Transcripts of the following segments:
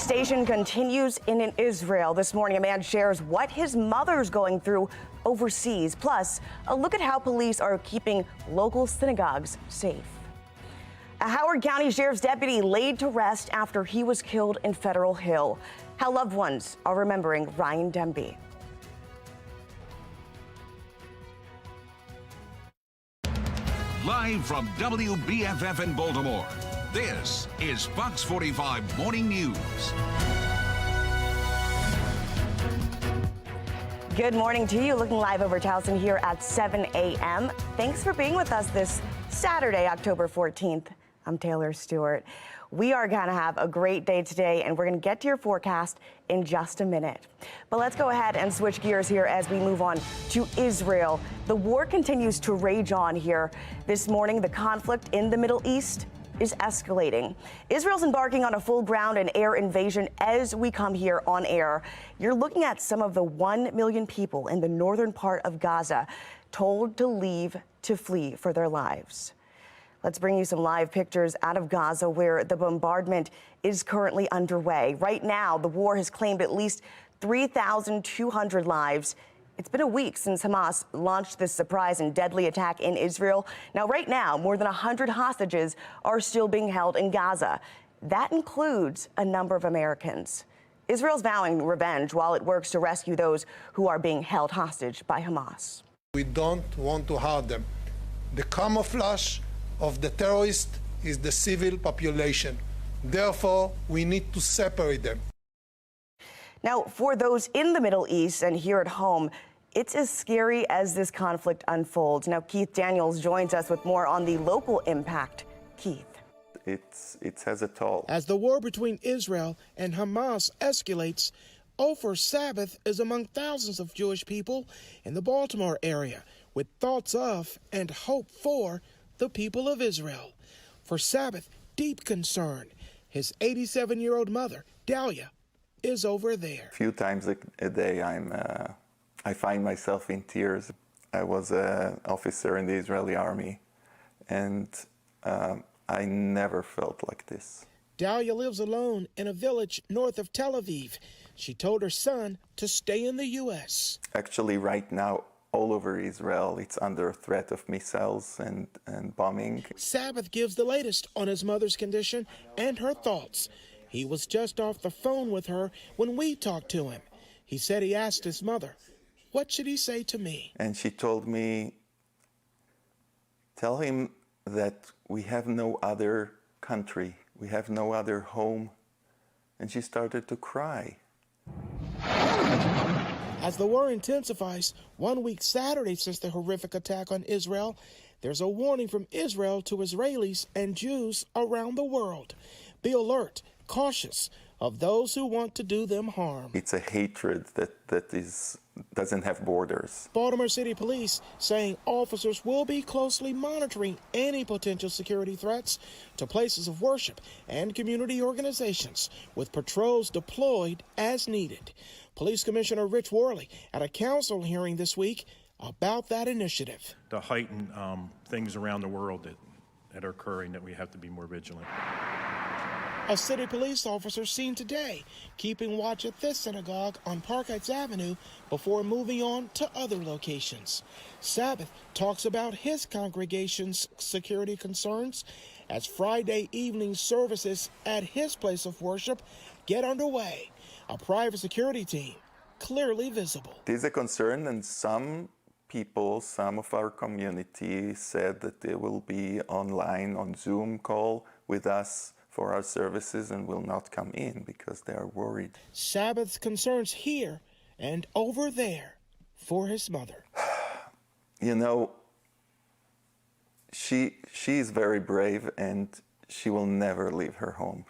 devastation continues in Israel. This morning, a man shares what his mother's going through overseas. Plus, a look at how police are keeping local synagogues safe. A Howard County Sheriff's deputy laid to rest after he was killed in Federal Hill. How loved ones are remembering Ryan Denby. Live from WBFF in Baltimore, this is Fox 45 Morning News. Good morning to you. Looking live over Towson here at 7 a.m. Thanks for being with us this Saturday, October 14th. I'm Taylor Stewart. We are going to have a great day today, and we're going to get to your forecast in just a minute. But let's go ahead and switch gears here as we move on to Israel. The war continues to rage on here. This morning, the conflict in the Middle East is escalating. Israel's embarking on a full ground and air invasion as we come here on air. You're looking at some of the 1 million people in the northern part of Gaza told to leave to flee for their lives. Let's bring you some live pictures out of Gaza where the bombardment is currently underway. Right now, the war has claimed at least 3,200 lives. It's been a week since Hamas launched this surprise and deadly attack in Israel. Now, right now, more than 100 hostages are still being held in Gaza. That includes a number of Americans. Israel's vowing revenge while it works to rescue those who are being held hostage by Hamas. We don't want to hurt them. The camouflage of the terrorists is the civil population. Therefore, we need to separate them. Now, for those in the Middle East and here at home, it's as scary as this conflict unfolds. Now, Keith Daniels joins us with more on the local impact. Keith. It has a toll. As the war between Israel and Hamas escalates, Ofer Sabbath is among thousands of Jewish people in the Baltimore area with thoughts of and hope for the people of Israel. For Sabbath, deep concern. His 87-year-old mother, Dahlia, is over there. A few times a day I find myself in tears. I was an officer in the Israeli army, and I never felt like this. Dahlia lives alone in a village north of Tel Aviv. She told her son to stay in the U.S. Actually, right now, all over Israel, it's under threat of missiles and bombing. Sabbath gives the latest on his mother's condition and her thoughts. He was just off the phone with her when we talked to him. He said he asked his mother, "What should he say to me?" And she told me, "Tell him that we have no other country, we have no other home." And she started to cry. As the war intensifies, 1 week Saturday since the horrific attack on Israel, there's a warning from Israel to Israelis and Jews around the world. Be alert, cautious of those who want to do them harm. It's a hatred that doesn't have borders. Baltimore City Police saying officers will be closely monitoring any potential security threats to places of worship and community organizations, with patrols deployed as needed. Police Commissioner Rich Worley at a council hearing this week about that initiative. To heighten things around the world that are occurring, that we have to be more vigilant. A city police officer seen today keeping watch at this synagogue on Park Heights Avenue before moving on to other locations. Sabbath talks about his congregation's security concerns as Friday evening services at his place of worship get underway. A private security team clearly visible. It is a concern, and some people, some of our community said that they will be online on Zoom call with us for our services and will not come in because they are worried. Sabbath's concerns here and over there for his mother. You know, she is very brave, and she will never leave her home.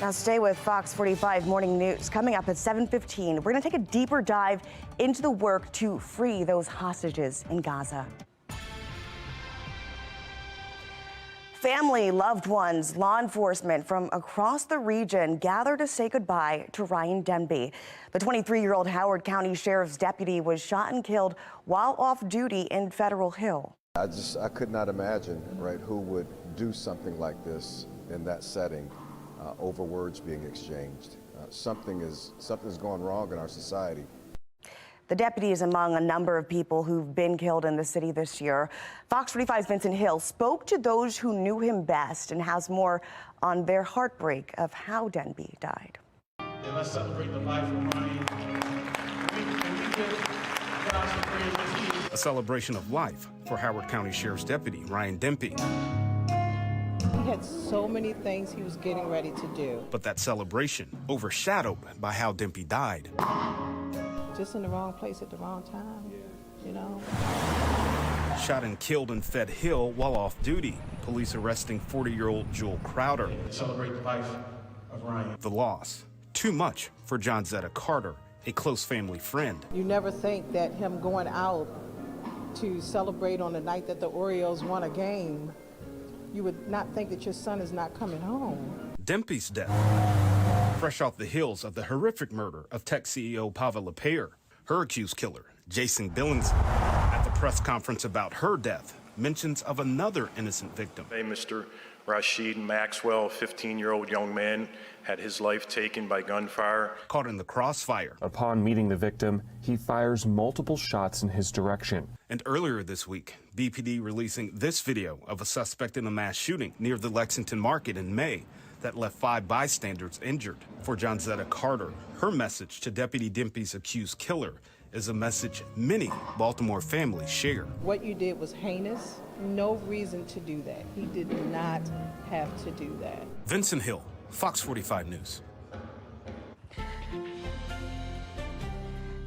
Now stay with Fox 45 Morning News. Coming up at 7:15, we're going to take a deeper dive into the work to free those hostages in Gaza. Family, loved ones, law enforcement from across the region gather to say goodbye to Ryan Denby. The 23-year-old Howard County Sheriff's deputy was shot and killed while off duty in Federal Hill. I could not imagine, right, who would do something like this in that setting. over words being exchanged. Something's going wrong in our society. The deputy is among a number of people who've been killed in the city this year. Fox 45's Vincent Hill spoke to those who knew him best and has more on their heartbreak of how Denby died. And let's celebrate the life of Ryan. Can we give God some praise? A celebration of life for Howard County Sheriff's Deputy Ryan Denby. He had so many things he was getting ready to do. But that celebration overshadowed by how Denby died. Just in the wrong place at the wrong time, you know. Shot and killed in Fed Hill while off duty. Police arresting 40-year-old Jewel Crowder. Celebrate the life of Ryan. The loss, too much for John Zetta Carter, a close family friend. You never think that him going out to celebrate on the night that the Orioles won a game, you would not think that your son is not coming home. Denby's death, fresh off the heels of the horrific murder of tech CEO Pavel Lepere. Her accused killer, Jason Billingsley, at the press conference about her death, mentions of another innocent victim. Hey, Mr. Rashid Maxwell, a 15-year-old young man, had his life taken by gunfire. Caught in the crossfire. Upon meeting the victim, he fires multiple shots in his direction. And earlier this week, BPD releasing this video of a suspect in a mass shooting near the Lexington Market in May that left 5 bystanders injured. For John Zetta Carter, her message to Deputy Denby's accused killer is a message many Baltimore families share. What you did was heinous. No reason to do that. He did not have to do that. Vincent Hill, Fox 45 News.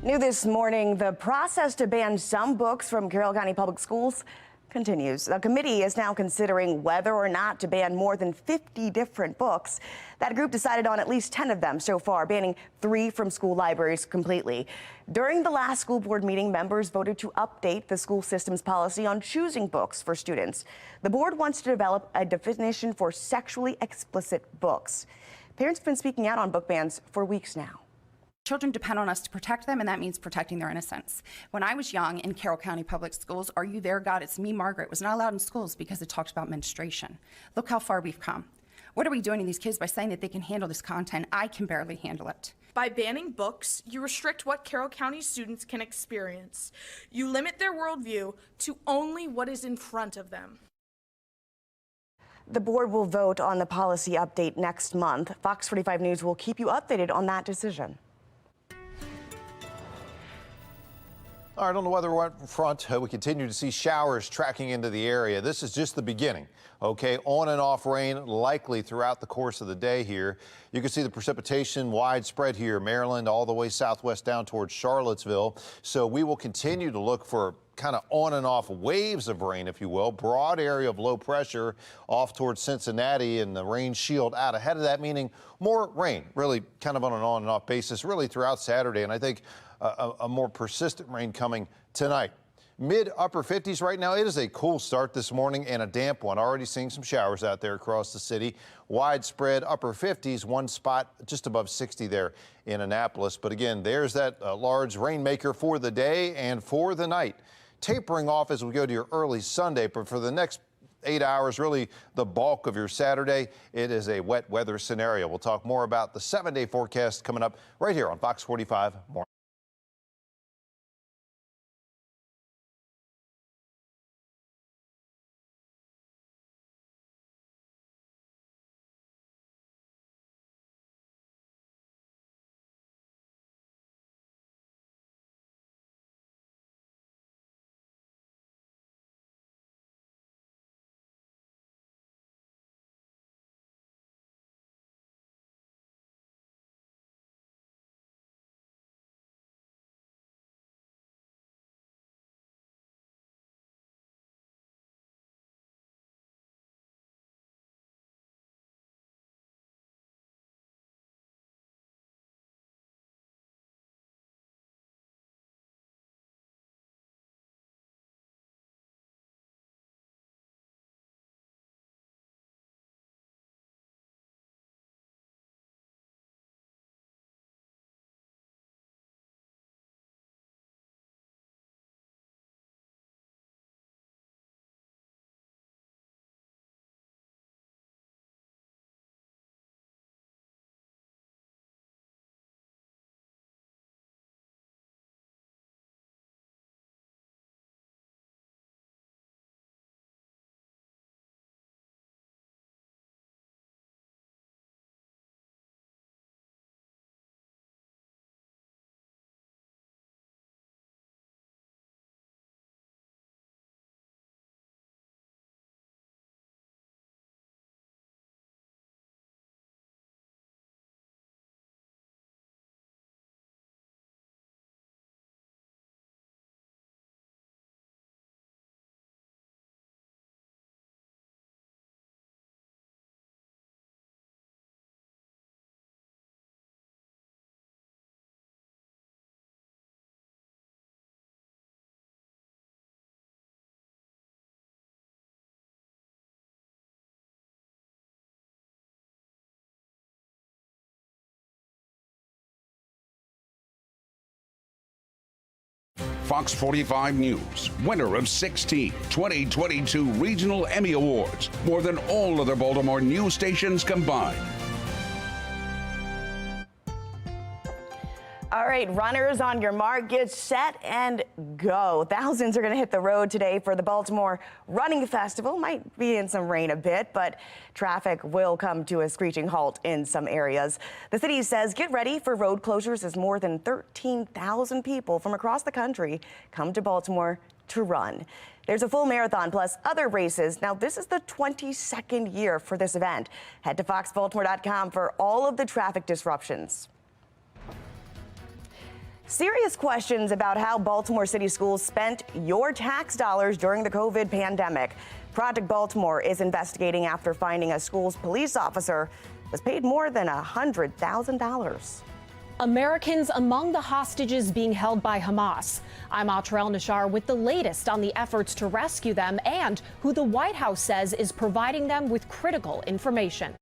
New this morning, the process to ban some books from Carroll County Public Schools continues. The committee is now considering whether or not to ban more than 50 different books. That group decided on at least 10 of them so far, banning 3 from school libraries completely. During the last school board meeting, members voted to update the school system's policy on choosing books for students. The board wants to develop a definition for sexually explicit books. Parents have been speaking out on book bans for weeks now. Children depend on us to protect them, and that means protecting their innocence. When I was young in Carroll County Public Schools, Are You There, God? It's Me, Margaret was not allowed in schools because it talked about menstruation. Look how far we've come. What are we doing to these kids by saying that they can handle this content? I can barely handle it. By banning books, you restrict what Carroll County students can experience. You limit their worldview to only what is in front of them. The board will vote on the policy update next month. Fox 45 News will keep you updated on that decision. All right, on the weather front, we continue to see showers tracking into the area. This is just the beginning. Okay, on and off rain likely throughout the course of the day here. You can see the precipitation widespread here, Maryland, all the way southwest down towards Charlottesville. So we will continue to look for kind of on and off waves of rain, if you will. Broad area of low pressure off towards Cincinnati and the rain shield out ahead of that, meaning more rain, really kind of on an on and off basis, really throughout Saturday. And I think a more persistent rain coming tonight. Mid upper 50s right now. It is a cool start this morning and a damp one. Already seeing some showers out there across the city. Widespread upper 50s, one spot just above 60 there in Annapolis. But again, there's that large rainmaker for the day and for the night. Tapering off as we go to your early Sunday, but for the next 8 hours, really the bulk of your Saturday, it is a wet weather scenario. We'll talk more about the 7-day forecast coming up right here on Fox 45 Morning. Fox 45 News, winner of 16 2022 Regional Emmy Awards, more than all other Baltimore news stations combined. All right, runners, on your mark, get set and go. Thousands are going to hit the road today for the Baltimore Running Festival. Might be in some rain a bit, but traffic will come to a screeching halt in some areas. The city says get ready for road closures as more than 13,000 people from across the country come to Baltimore to run. There's a full marathon plus other races. Now, this is the 22nd year for this event. Head to foxbaltimore.com for all of the traffic disruptions. Serious questions about how Baltimore City Schools spent your tax dollars during the COVID pandemic. Project Baltimore is investigating after finding a school's police officer was paid more than $100,000. Americans among the hostages being held by Hamas. I'm Atra El-Nashar with the latest on the efforts to rescue them and who the White House says is providing them with critical information.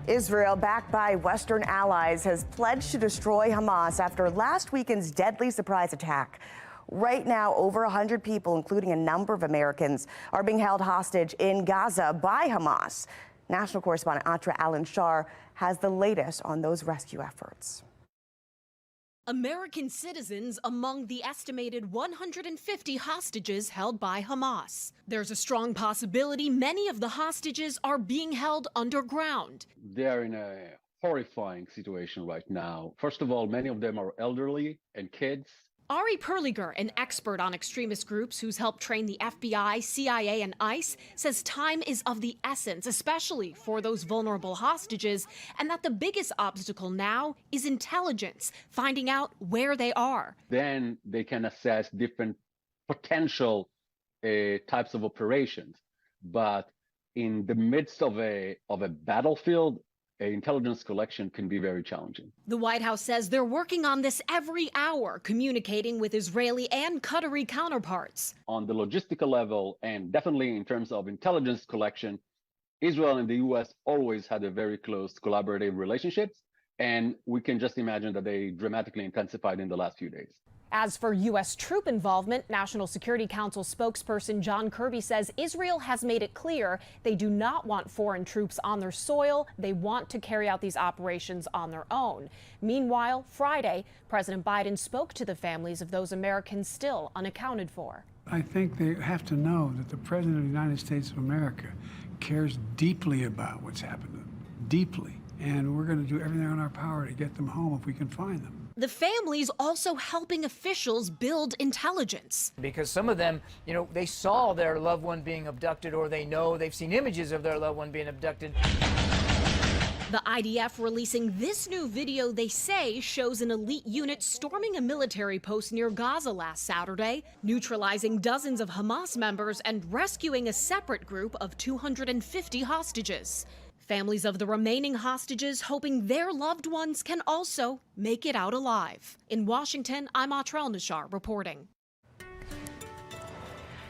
Israel, backed by Western allies, has pledged to destroy Hamas after last weekend's deadly surprise attack. Right now, over 100 people, including a number of Americans, are being held hostage in Gaza by Hamas. National correspondent Atra El-Nashar has the latest on those rescue efforts. American citizens among the estimated 150 hostages held by Hamas. There's a strong possibility many of the hostages are being held underground. They're in a horrifying situation right now. First of all, many of them are elderly and kids. Ari Perliger, an expert on extremist groups who's helped train the FBI, CIA, and ICE, says time is of the essence, especially for those vulnerable hostages, and that the biggest obstacle now is intelligence, finding out where they are. Then they can assess different potential types of operations. But in the midst of a battlefield, intelligence collection can be very challenging. The White House says they're working on this every hour, communicating with Israeli and Qatari counterparts. On the logistical level, and definitely in terms of intelligence collection, Israel and the U.S. always had a very close collaborative relationships, and we can just imagine that they dramatically intensified in the last few days. As for U.S. troop involvement, National Security Council spokesperson John Kirby says Israel has made it clear they do not want foreign troops on their soil. They want to carry out these operations on their own. Meanwhile, Friday, President Biden spoke to the families of those Americans still unaccounted for. I think they have to know that the President of the United States of America cares deeply about what's happened to them, deeply. And we're going to do everything in our power to get them home if we can find them. The families also helping officials build intelligence. Because some of them, they saw their loved one being abducted, or they've seen images of their loved one being abducted. The IDF releasing this new video they say shows an elite unit storming a military post near Gaza last Saturday, neutralizing dozens of Hamas members and rescuing a separate group of 250 hostages. Families of the remaining hostages hoping their loved ones can also make it out alive. In Washington, I'm Atrel Nashar reporting.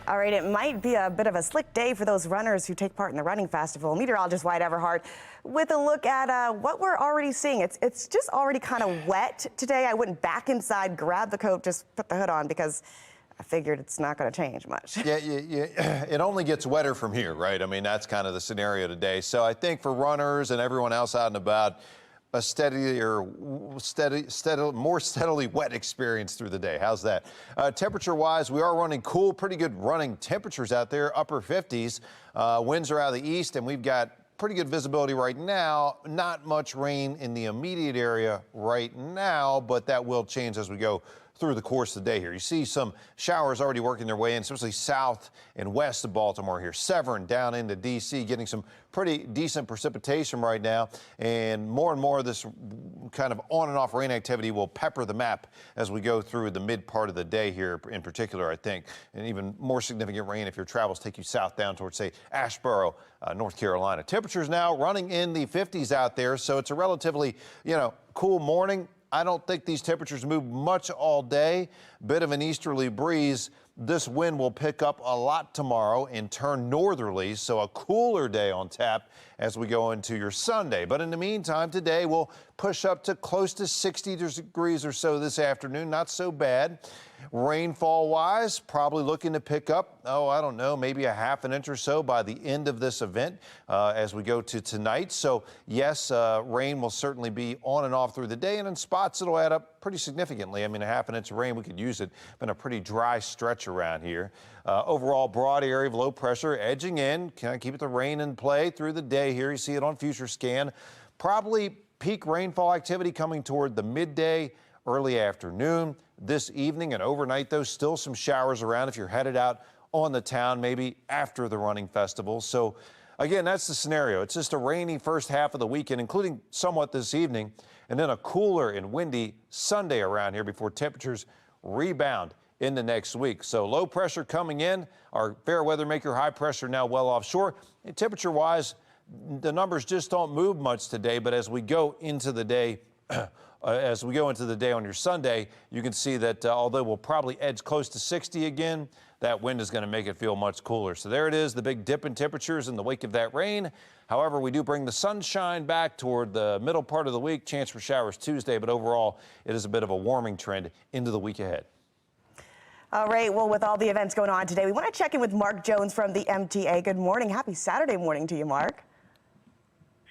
All right, it might be a bit of a slick day for those runners who take part in the running festival. Meteorologist Wyatt Everhart with a look at what we're already seeing. It's just already kind of wet today. I went back inside, grabbed the coat, just put the hood on because I figured it's not going to change much. Yeah, it only gets wetter from here, right? I mean, that's kind of the scenario today. So I think for runners and everyone else out and about, a more steadily wet experience through the day. How's that? Temperature-wise, we are running cool, pretty good running temperatures out there, upper 50s. Winds are out of the east, and we've got pretty good visibility right now. Not much rain in the immediate area right now, but that will change as we go through the course of the day here. You see some showers already working their way in, especially south and west of Baltimore here. Severn down into D.C. getting some pretty decent precipitation right now, and more of this kind of on and off rain activity will pepper the map as we go through the mid part of the day here in particular, I think. And even more significant rain if your travels take you south down towards, say, Asheboro, North Carolina. Temperatures now running in the 50s out there, so it's a relatively, cool morning. I don't think these temperatures move much all day. Bit of an easterly breeze. This wind will pick up a lot tomorrow and turn northerly, so a cooler day on tap as we go into your Sunday. But in the meantime, today we'll push up to close to 60 degrees or so this afternoon. Not so bad. Rainfall-wise, probably looking to pick up, I don't know, maybe a half an inch or so by the end of this event as we go to tonight. So, yes, rain will certainly be on and off through the day, and in spots it'll add up pretty significantly. I mean, a half an inch of rain, we could use it. Been a pretty dry stretch around here. Overall, broad area of low pressure edging in. Kind of keep the rain in play through the day here. You see it on Future Scan. Probably peak rainfall activity coming toward the midday, early afternoon. This evening and overnight, though, still some showers around if you're headed out on the town, maybe after the running festival. So, again, that's the scenario. It's just a rainy first half of the weekend, including somewhat this evening, and then a cooler and windy Sunday around here before temperatures rebound in the next week. So low pressure coming in, our fair weather maker high pressure now well offshore. And temperature-wise, the numbers just don't move much today, but as we go into the day, on your Sunday, you can see that although we'll probably edge close to 60 again, that wind is going to make it feel much cooler. So there it is, the big dip in temperatures in the wake of that rain. However, we do bring the sunshine back toward the middle part of the week. Chance for showers Tuesday, but overall, it is a bit of a warming trend into the week ahead. All right, well, with all the events going on today, we want to check in with Mark Jones from the MTA. Good morning. Happy Saturday morning to you, Mark.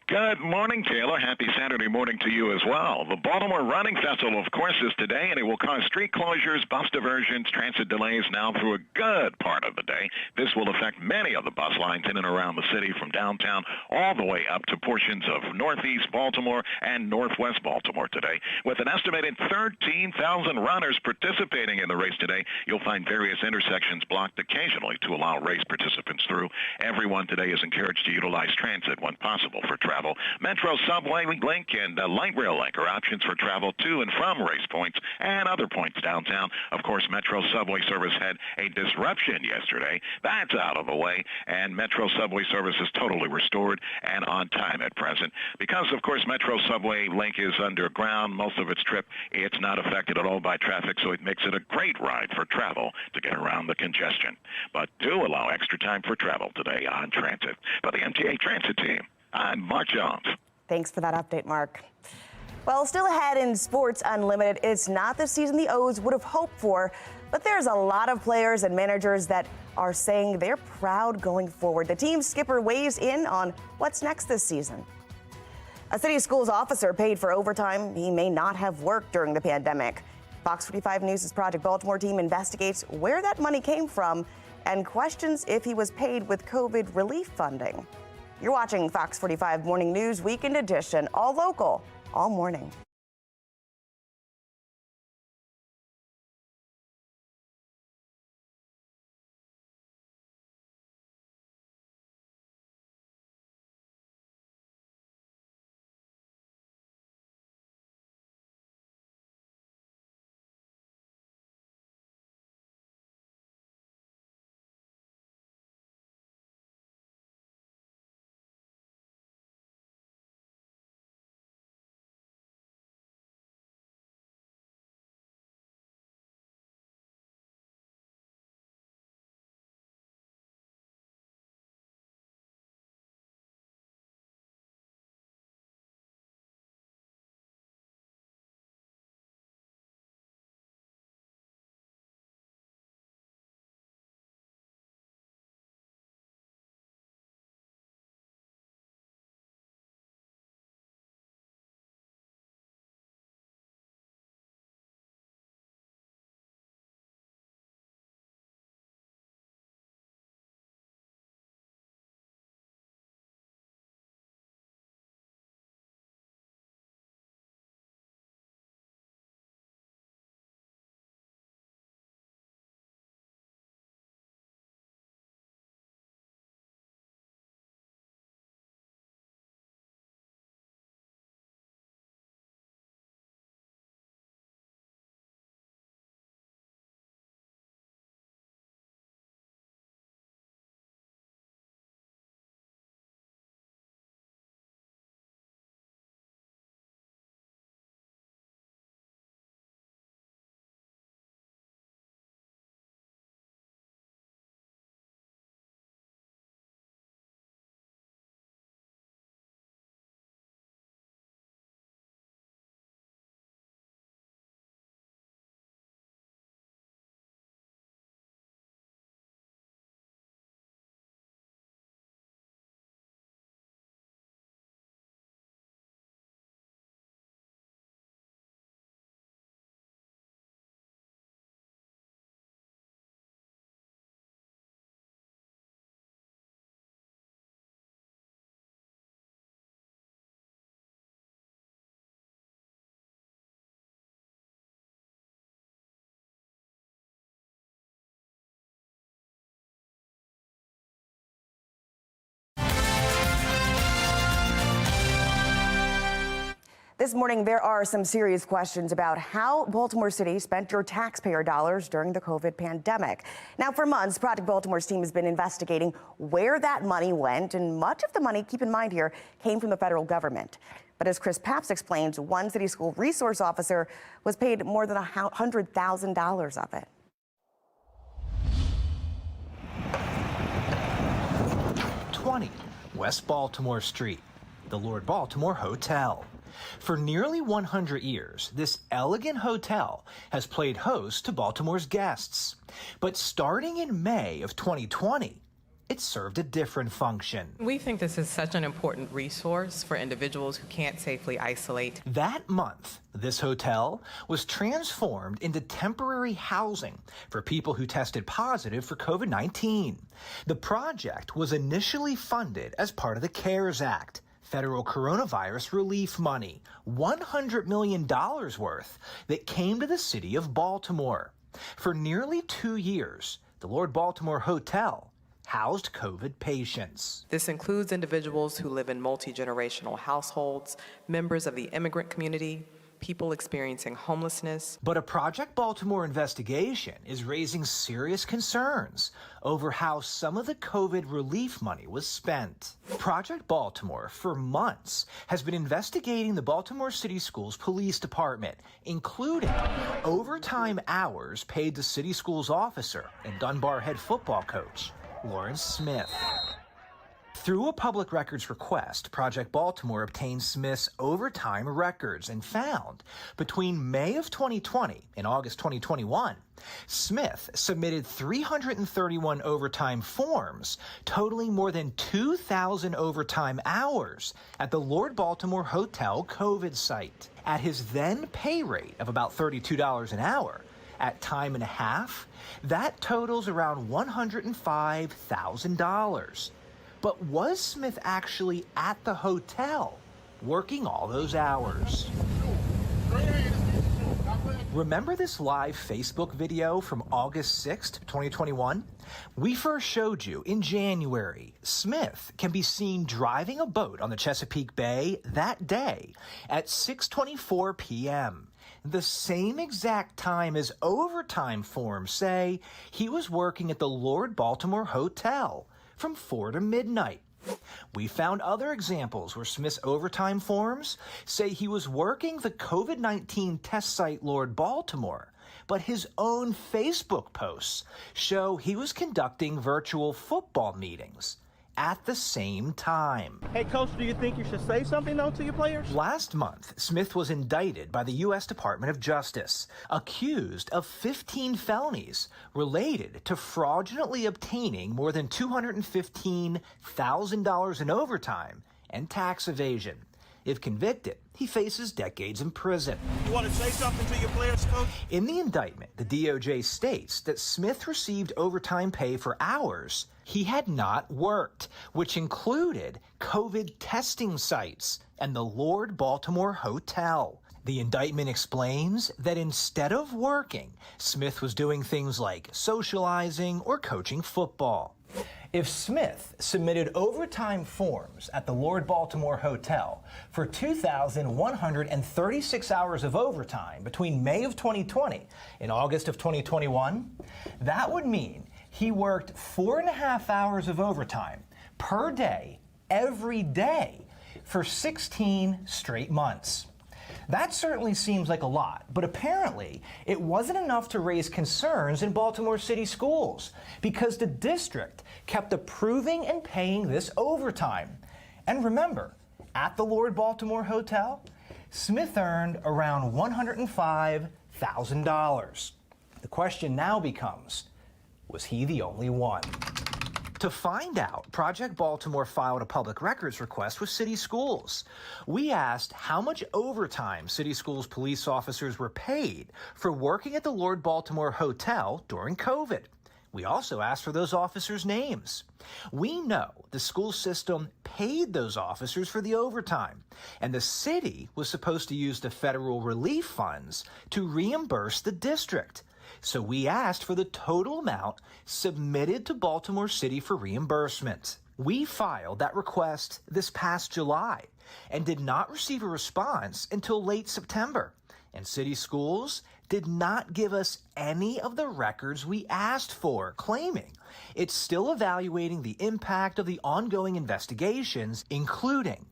Good morning, Taylor. Happy Saturday morning to you as well. The Baltimore Running Festival, of course, is today, and it will cause street closures, bus diversions, transit delays now through a good part of the day. This will affect many of the bus lines in and around the city from downtown all the way up to portions of northeast Baltimore and northwest Baltimore today. With an estimated 13,000 runners participating in the race today, you'll find various intersections blocked occasionally to allow race participants through. Everyone today is encouraged to utilize transit when possible for travel. Metro Subway Link and Light Rail Link are options for travel to and from race points and other points downtown. Of course, Metro Subway service had a disruption yesterday. That's out of the way, and Metro Subway service is totally restored and on time at present. Because, of course, Metro Subway Link is underground, most of its trip, it's not affected at all by traffic, so it makes it a great ride for travel to get around the congestion. But do allow extra time for travel today on transit. For the MTA Transit team, I'm Mark Jones. Thanks for that update, Mark. Well, still ahead in Sports Unlimited, it's not the season the O's would have hoped for, but there's a lot of players and managers that are saying they're proud going forward. The team skipper weighs in on what's next this season. A city schools officer paid for overtime he may not have worked during the pandemic. Fox 45 News' Project Baltimore team investigates where that money came from and questions if he was paid with COVID relief funding. You're watching Fox 45 Morning News Weekend Edition, all local, all morning. This morning, there are some serious questions about how Baltimore City spent your taxpayer dollars during the COVID pandemic. Now, for months, Project Baltimore's team has been investigating where that money went, and much of the money, keep in mind here, came from the federal government. But as Chris Papps explains, one city school resource officer was paid more than $100,000 of it. West Baltimore Street, the Lord Baltimore Hotel. For nearly 100 years, this elegant hotel has played host to Baltimore's guests. But starting in May of 2020, it served a different function. We think this is such an important resource for individuals who can't safely isolate. That month, this hotel was transformed into temporary housing for people who tested positive for COVID-19. The project was initially funded as part of the CARES Act, federal coronavirus relief money, $100 million worth that came to the city of Baltimore. For nearly 2 years, the Lord Baltimore Hotel housed COVID patients. This includes individuals who live in multi-generational households, members of the immigrant community, people experiencing homelessness. But a Project Baltimore investigation is raising serious concerns over how some of the COVID relief money was spent. Project Baltimore, for months, has been investigating the Baltimore City Schools Police Department, including overtime hours paid to City Schools officer and Dunbar head football coach Lawrence Smith. Through a public records request, Project Baltimore obtained Smith's overtime records and found between May of 2020 and August 2021, Smith submitted 331 overtime forms, totaling more than 2,000 overtime hours at the Lord Baltimore Hotel COVID site. At his then pay rate of about $32 an hour, at time and a half, that totals around $105,000. But was Smith actually at the hotel working all those hours? Remember this live Facebook video from August 6th, 2021? We first showed you in January, Smith can be seen driving a boat on the Chesapeake Bay that day at 6:24 p.m. The same exact time as overtime forms say he was working at the Lord Baltimore Hotel from 4 to midnight. We found other examples where Smith's overtime forms say he was working the COVID-19 test site Lord Baltimore, but his own Facebook posts show he was conducting virtual football meetings at the same time. Hey, Coach, do you think you should say something, though, to your players? Last month, Smith was indicted by the U.S. Department of Justice, accused of 15 felonies related to fraudulently obtaining more than $215,000 in overtime and tax evasion. If convicted, he faces decades in prison. You want to say something to your players, Coach? In the indictment, the DOJ states that Smith received overtime pay for hours he had not worked, which included COVID testing sites and the Lord Baltimore Hotel. The indictment explains that instead of working, Smith was doing things like socializing or coaching football. If Smith submitted overtime forms at the Lord Baltimore Hotel for 2,136 hours of overtime between May of 2020 and August of 2021, that would mean he worked 4.5 hours of overtime per day, every day, for 16 straight months. That certainly seems like a lot, but apparently it wasn't enough to raise concerns in Baltimore City schools because the district kept approving and paying this overtime. And remember, at the Lord Baltimore Hotel, Smith earned around $105,000. The question now becomes, was he the only one? To find out, Project Baltimore filed a public records request with city schools. We asked how much overtime city schools police officers were paid for working at the Lord Baltimore Hotel during COVID. We also asked for those officers' names. We know the school system paid those officers for the overtime, and the city was supposed to use the federal relief funds to reimburse the district. So we asked for the total amount submitted to Baltimore City for reimbursement. We filed that request this past July and did not receive a response until late September. And city schools did not give us any of the records we asked for, claiming it's still evaluating the impact of the ongoing investigations, including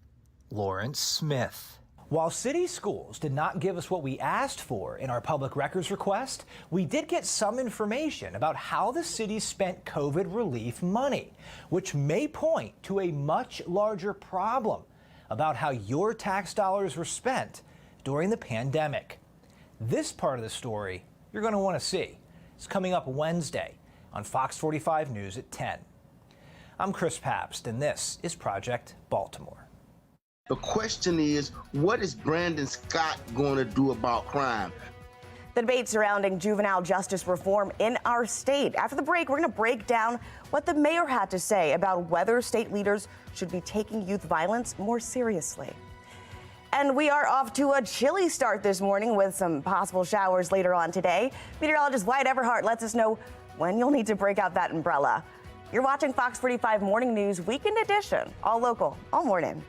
Lawrence Smith. While city schools did not give us what we asked for in our public records request, we did get some information about how the city spent COVID relief money, which may point to a much larger problem about how your tax dollars were spent during the pandemic. This part of the story you're going to want to see. It's coming up Wednesday on Fox 45 News at 10. I'm Chris Pabst, and this is Project Baltimore. The question is, what is Brandon Scott going to do about crime? The debate surrounding juvenile justice reform in our state. After the break, we're going to break down what the mayor had to say about whether state leaders should be taking youth violence more seriously. And we are off to a chilly start this morning with some possible showers later on today. Meteorologist Wyatt Everhart lets us know when you'll need to break out that umbrella. You're watching Fox 45 Morning News Weekend Edition, all local, all morning.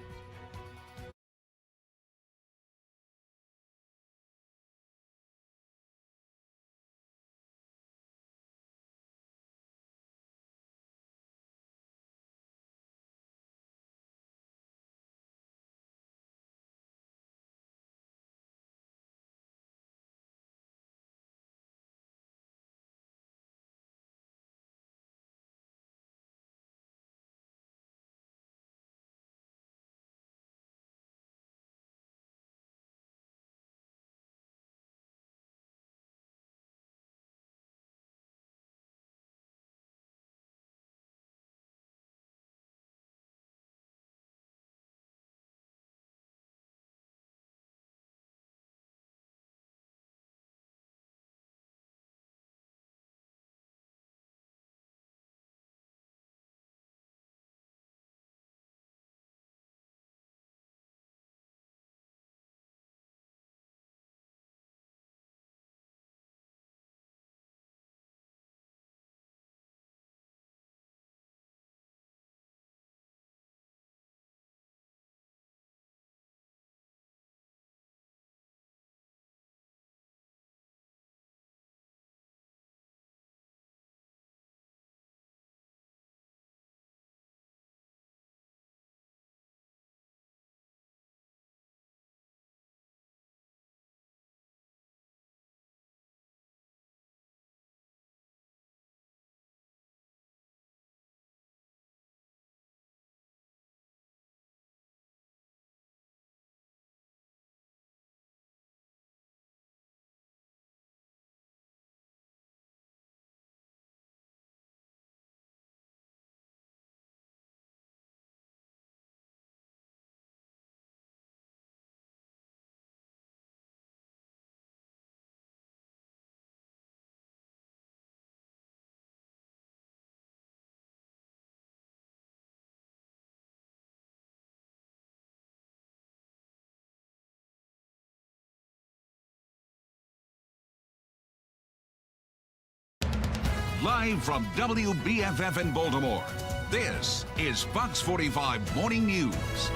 Live from WBFF in Baltimore, this is Fox 45 Morning News.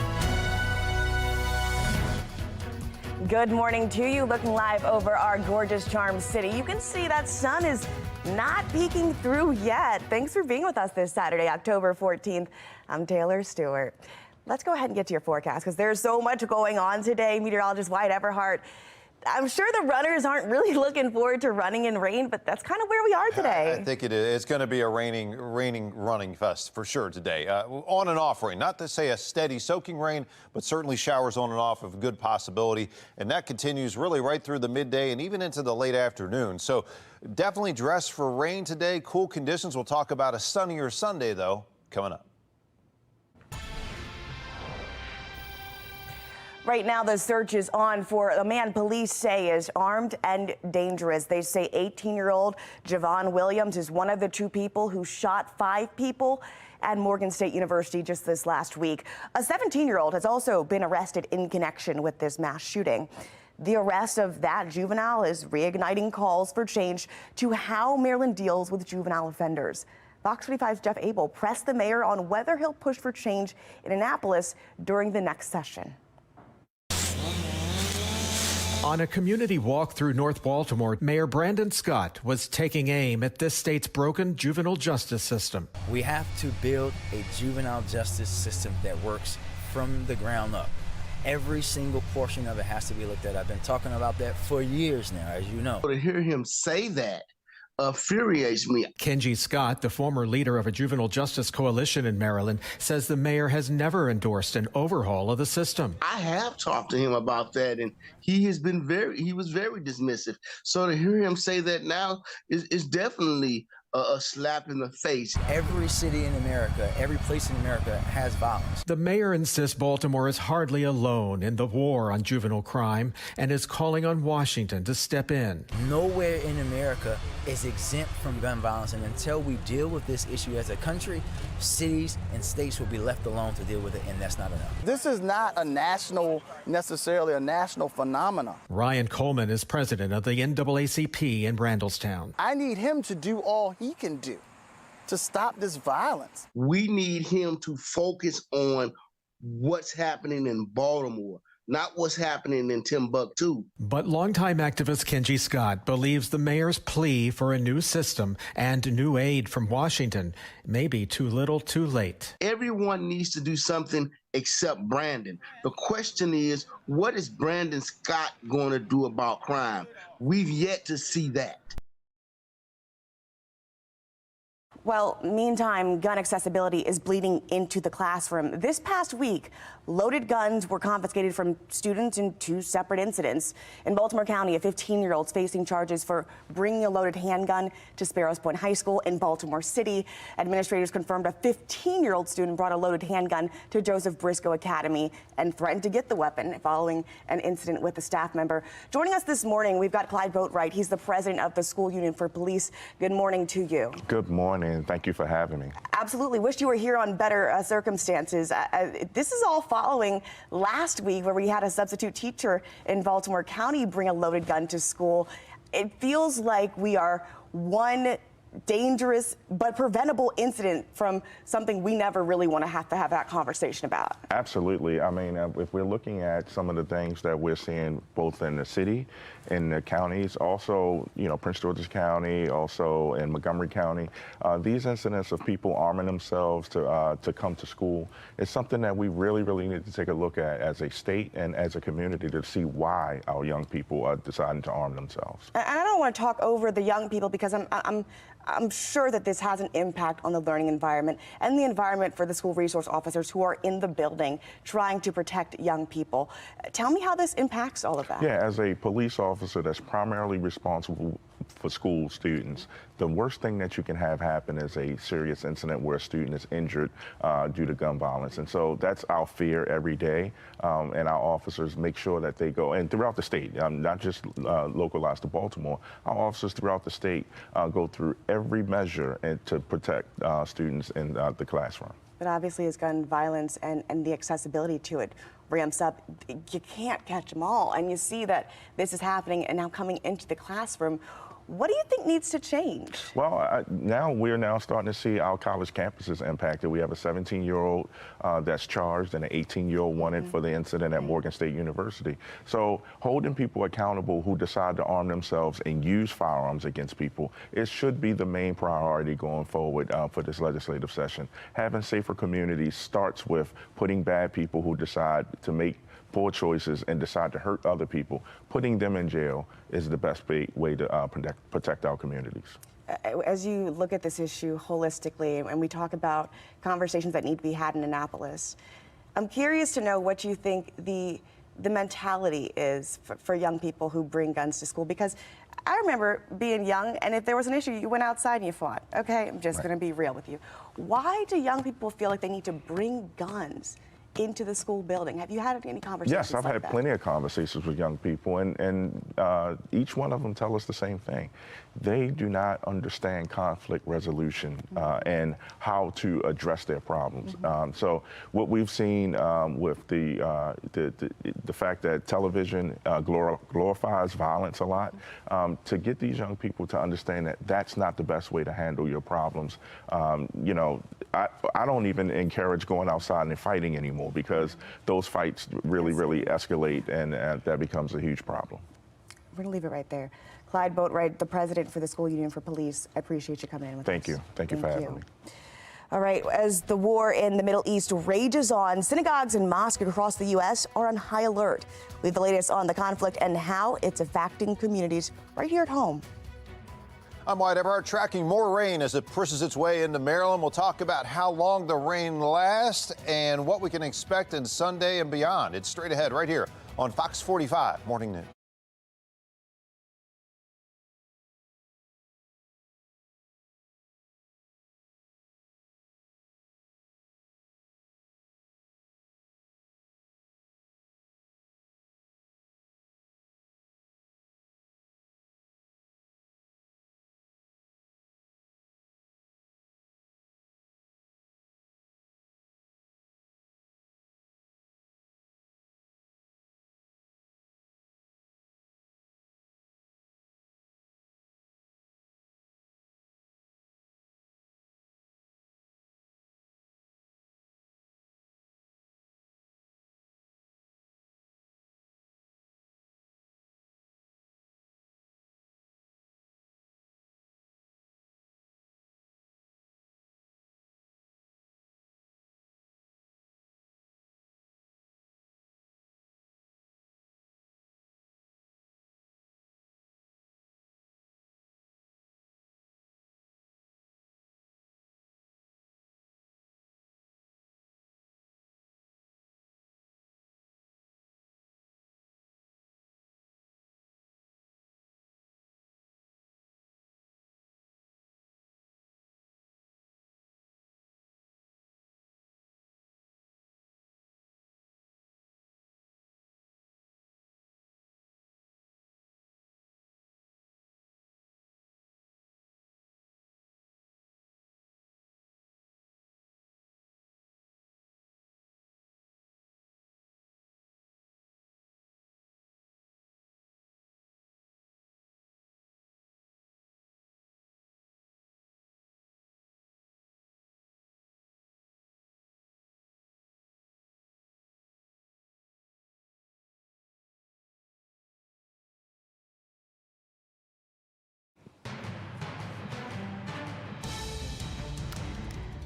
Good morning to you. Looking live over our gorgeous Charm City. You can see that sun is not peeking through yet. Thanks for being with us this Saturday, October 14th. I'm Taylor Stewart. Let's go ahead and get to your forecast because there's so much going on today. Meteorologist Wyatt Everhart. I'm sure the runners aren't really looking forward to running in rain, but that's kind of where we are today. I think it is. It's going to be a raining running fest for sure today. On and off rain, not to say a steady soaking rain, but certainly showers on and off of a good possibility. And that continues really right through the midday and even into the late afternoon. So definitely dress for rain today. Cool conditions. We'll talk about a sunnier Sunday, though, coming up. Right now, the search is on for a man police say is armed and dangerous. They say 18-year-old Javon Williams is one of the two people who shot 5 people at Morgan State University just this last week. A 17-year-old has also been arrested in connection with this mass shooting. The arrest of that juvenile is reigniting calls for change to how Maryland deals with juvenile offenders. Fox 45's Jeff Abel pressed the mayor on whether he'll push for change in Annapolis during the next session. On a community walk through North Baltimore, Mayor Brandon Scott was taking aim at this state's broken juvenile justice system. We have to build a juvenile justice system that works from the ground up. Every single portion of it has to be looked at. I've been talking about that for years now, as you know. To hear him say that infuriates me. Kenji Scott, the former leader of a juvenile justice coalition in Maryland, says the mayor has never endorsed an overhaul of the system. I have talked to him about that, and he was very dismissive. So to hear him say that now is definitely a slap in the face. Every city in America, every place in America has violence. The mayor insists Baltimore is hardly alone in the war on juvenile crime and is calling on Washington to step in. Nowhere in America is exempt from gun violence, and until we deal with this issue as a country, cities and states will be left alone to deal with it, and that's not enough. This is not necessarily a national phenomenon. Ryan Coleman is president of the NAACP in Randallstown. I need him to do all he can do to stop this violence. We need him to focus on what's happening in Baltimore, not what's happening in Timbuktu. But longtime activist Kenji Scott believes the mayor's plea for a new system and new aid from Washington may be too little too late. Everyone needs to do something except Brandon. The question is, what is Brandon Scott going to do about crime? We've yet to see that. Well, meantime, gun accessibility is bleeding into the classroom. This past week, loaded guns were confiscated from students in 2 separate incidents. In Baltimore County, a 15-year-old is facing charges for bringing a loaded handgun to Sparrows Point High School. In Baltimore City, administrators confirmed a 15-year-old student brought a loaded handgun to Joseph Briscoe Academy and threatened to get the weapon following an incident with a staff member. Joining us this morning, we've got Clyde Boatwright. He's the president of the School Union for Police. Good morning to you. Good morning. Thank you for having me. Absolutely. Wish you were here on better circumstances. This is all following last week where we had a substitute teacher in Baltimore County bring a loaded gun to school. It feels like we are one dangerous but preventable incident from something we never really want to have that conversation about. Absolutely. I mean, if we're looking at some of the things that we're seeing both in the city, in the counties, also, you know, Prince George's County, also in Montgomery County, these incidents of people arming themselves to come to school is something that we really need to take a look at as a state and as a community to see why our young people are deciding to arm themselves. And I don't want to talk over the young people because I'm sure that this has an impact on the learning environment and the environment for the school resource officers who are in the building trying to protect young people. Tell me how this impacts all of that. Yeah, as a police officer that's primarily responsible for school students, the worst thing that you can have happen is a serious incident where a student is injured due to gun violence. And so that's our fear every day. And our officers make sure that they go, and throughout the state, not just localized to Baltimore, our officers throughout the state go through every measure to protect students in the classroom. But obviously as gun violence and the accessibility to it ramps up, you can't catch them all. And you see that this is happening and now coming into the classroom. What do you think needs to change? Well, we're now starting to see our college campuses impacted. We have a 17-year-old that's charged and an 18-year-old wanted for the incident at Morgan State University. So holding people accountable who decide to arm themselves and use firearms against people, it should be the main priority going forward for this legislative session. Having safer communities starts with putting bad people who decide to make poor choices and decide to hurt other people. Putting them in jail is the best way to protect our communities. As you look at this issue holistically, and we talk about conversations that need to be had in Annapolis, I'm curious to know what you think the mentality is for young people who bring guns to school, because I remember being young, and if there was an issue, you went outside and you fought. Okay, I'm just going to be real with you. Why do young people feel like they need to bring guns into the school building? Have you had any conversations? Yes, I've had plenty of conversations with young people, and each one of them tell us the same thing. They do not understand conflict resolution and how to address their problems. So what we've seen with the fact that television glorifies violence a lot, to get these young people to understand that that's not the best way to handle your problems. You know, I don't even encourage going outside and fighting anymore, because those fights really escalate, and that becomes a huge problem. We're going to leave it right there. Clyde Boatwright, the president for the School Union for Police, I appreciate you coming in with us. Thank you. Thank you for having me. All right, as the war in the Middle East rages on, synagogues and mosques across the U.S. are on high alert. We have the latest on the conflict and how it's affecting communities right here at home. I'm Wyatt Everhart, tracking more rain as it pushes its way into Maryland. We'll talk about how long the rain lasts and what we can expect in Sunday and beyond. It's straight ahead right here on Fox 45 Morning News.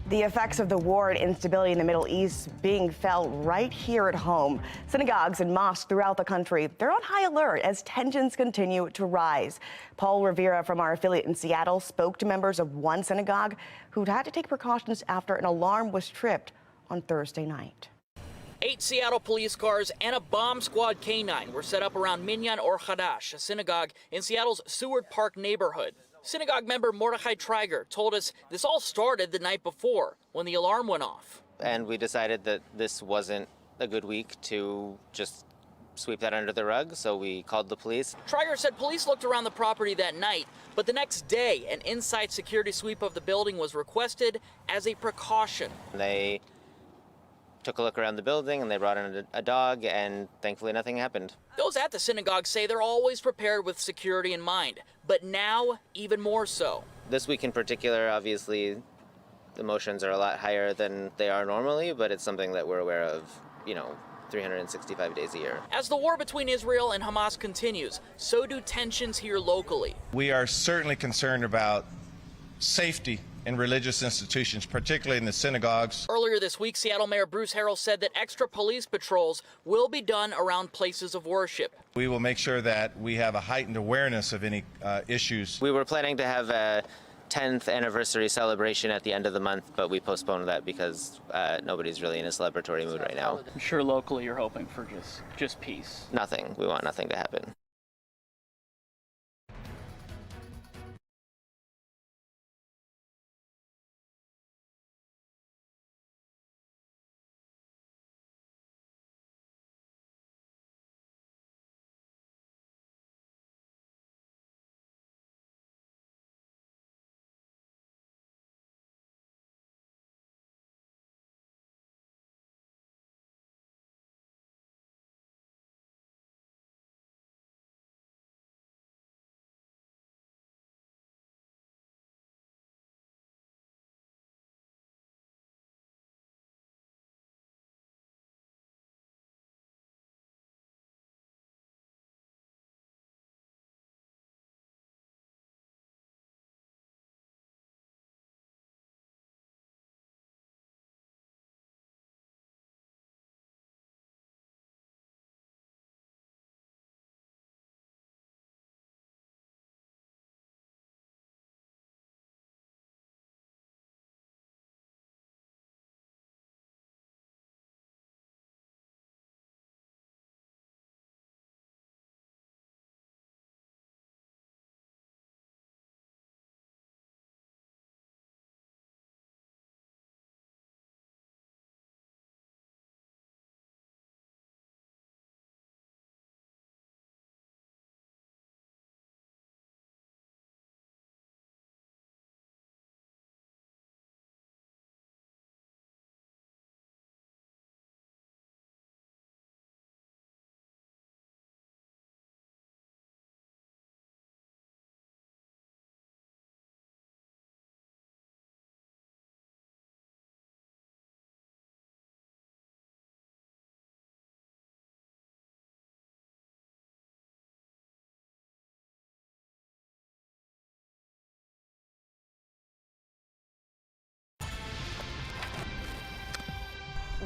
The effects of the war and instability in the Middle East being felt right here at home. Synagogues and mosques throughout the country, they're on high alert as tensions continue to rise. Paul Rivera from our affiliate in Seattle spoke to members of one synagogue who'd had to take precautions after an alarm was tripped on Thursday night. 8 Seattle police cars and a bomb squad K-9 were set up around Minyan Or Hadash, a synagogue in Seattle's Seward Park neighborhood. Synagogue member Mordechai Triger told us this all started the night before when the alarm went off. And we decided that this wasn't a good week to just sweep that under the rug, so we called the police. Triger said police looked around the property that night, but the next day an inside security sweep of the building was requested as a precaution. They took a look around the building and they brought in a dog, and thankfully nothing happened. Those at the synagogue say they're always prepared with security in mind, but now even more so. This week in particular, obviously, emotions are a lot higher than they are normally, but it's something that we're aware of, 365 days a year. As the war between Israel and Hamas continues, so do tensions here locally. We are certainly concerned about safety in religious institutions, particularly in the synagogues. Earlier this week, Seattle Mayor Bruce Harrell said that extra police patrols will be done around places of worship. We will make sure that we have a heightened awareness of any issues. We were planning to have a 10th anniversary celebration at the end of the month, but we postponed that because nobody's really in a celebratory mood right now. I'm sure locally you're hoping for just peace. Nothing. We want nothing to happen.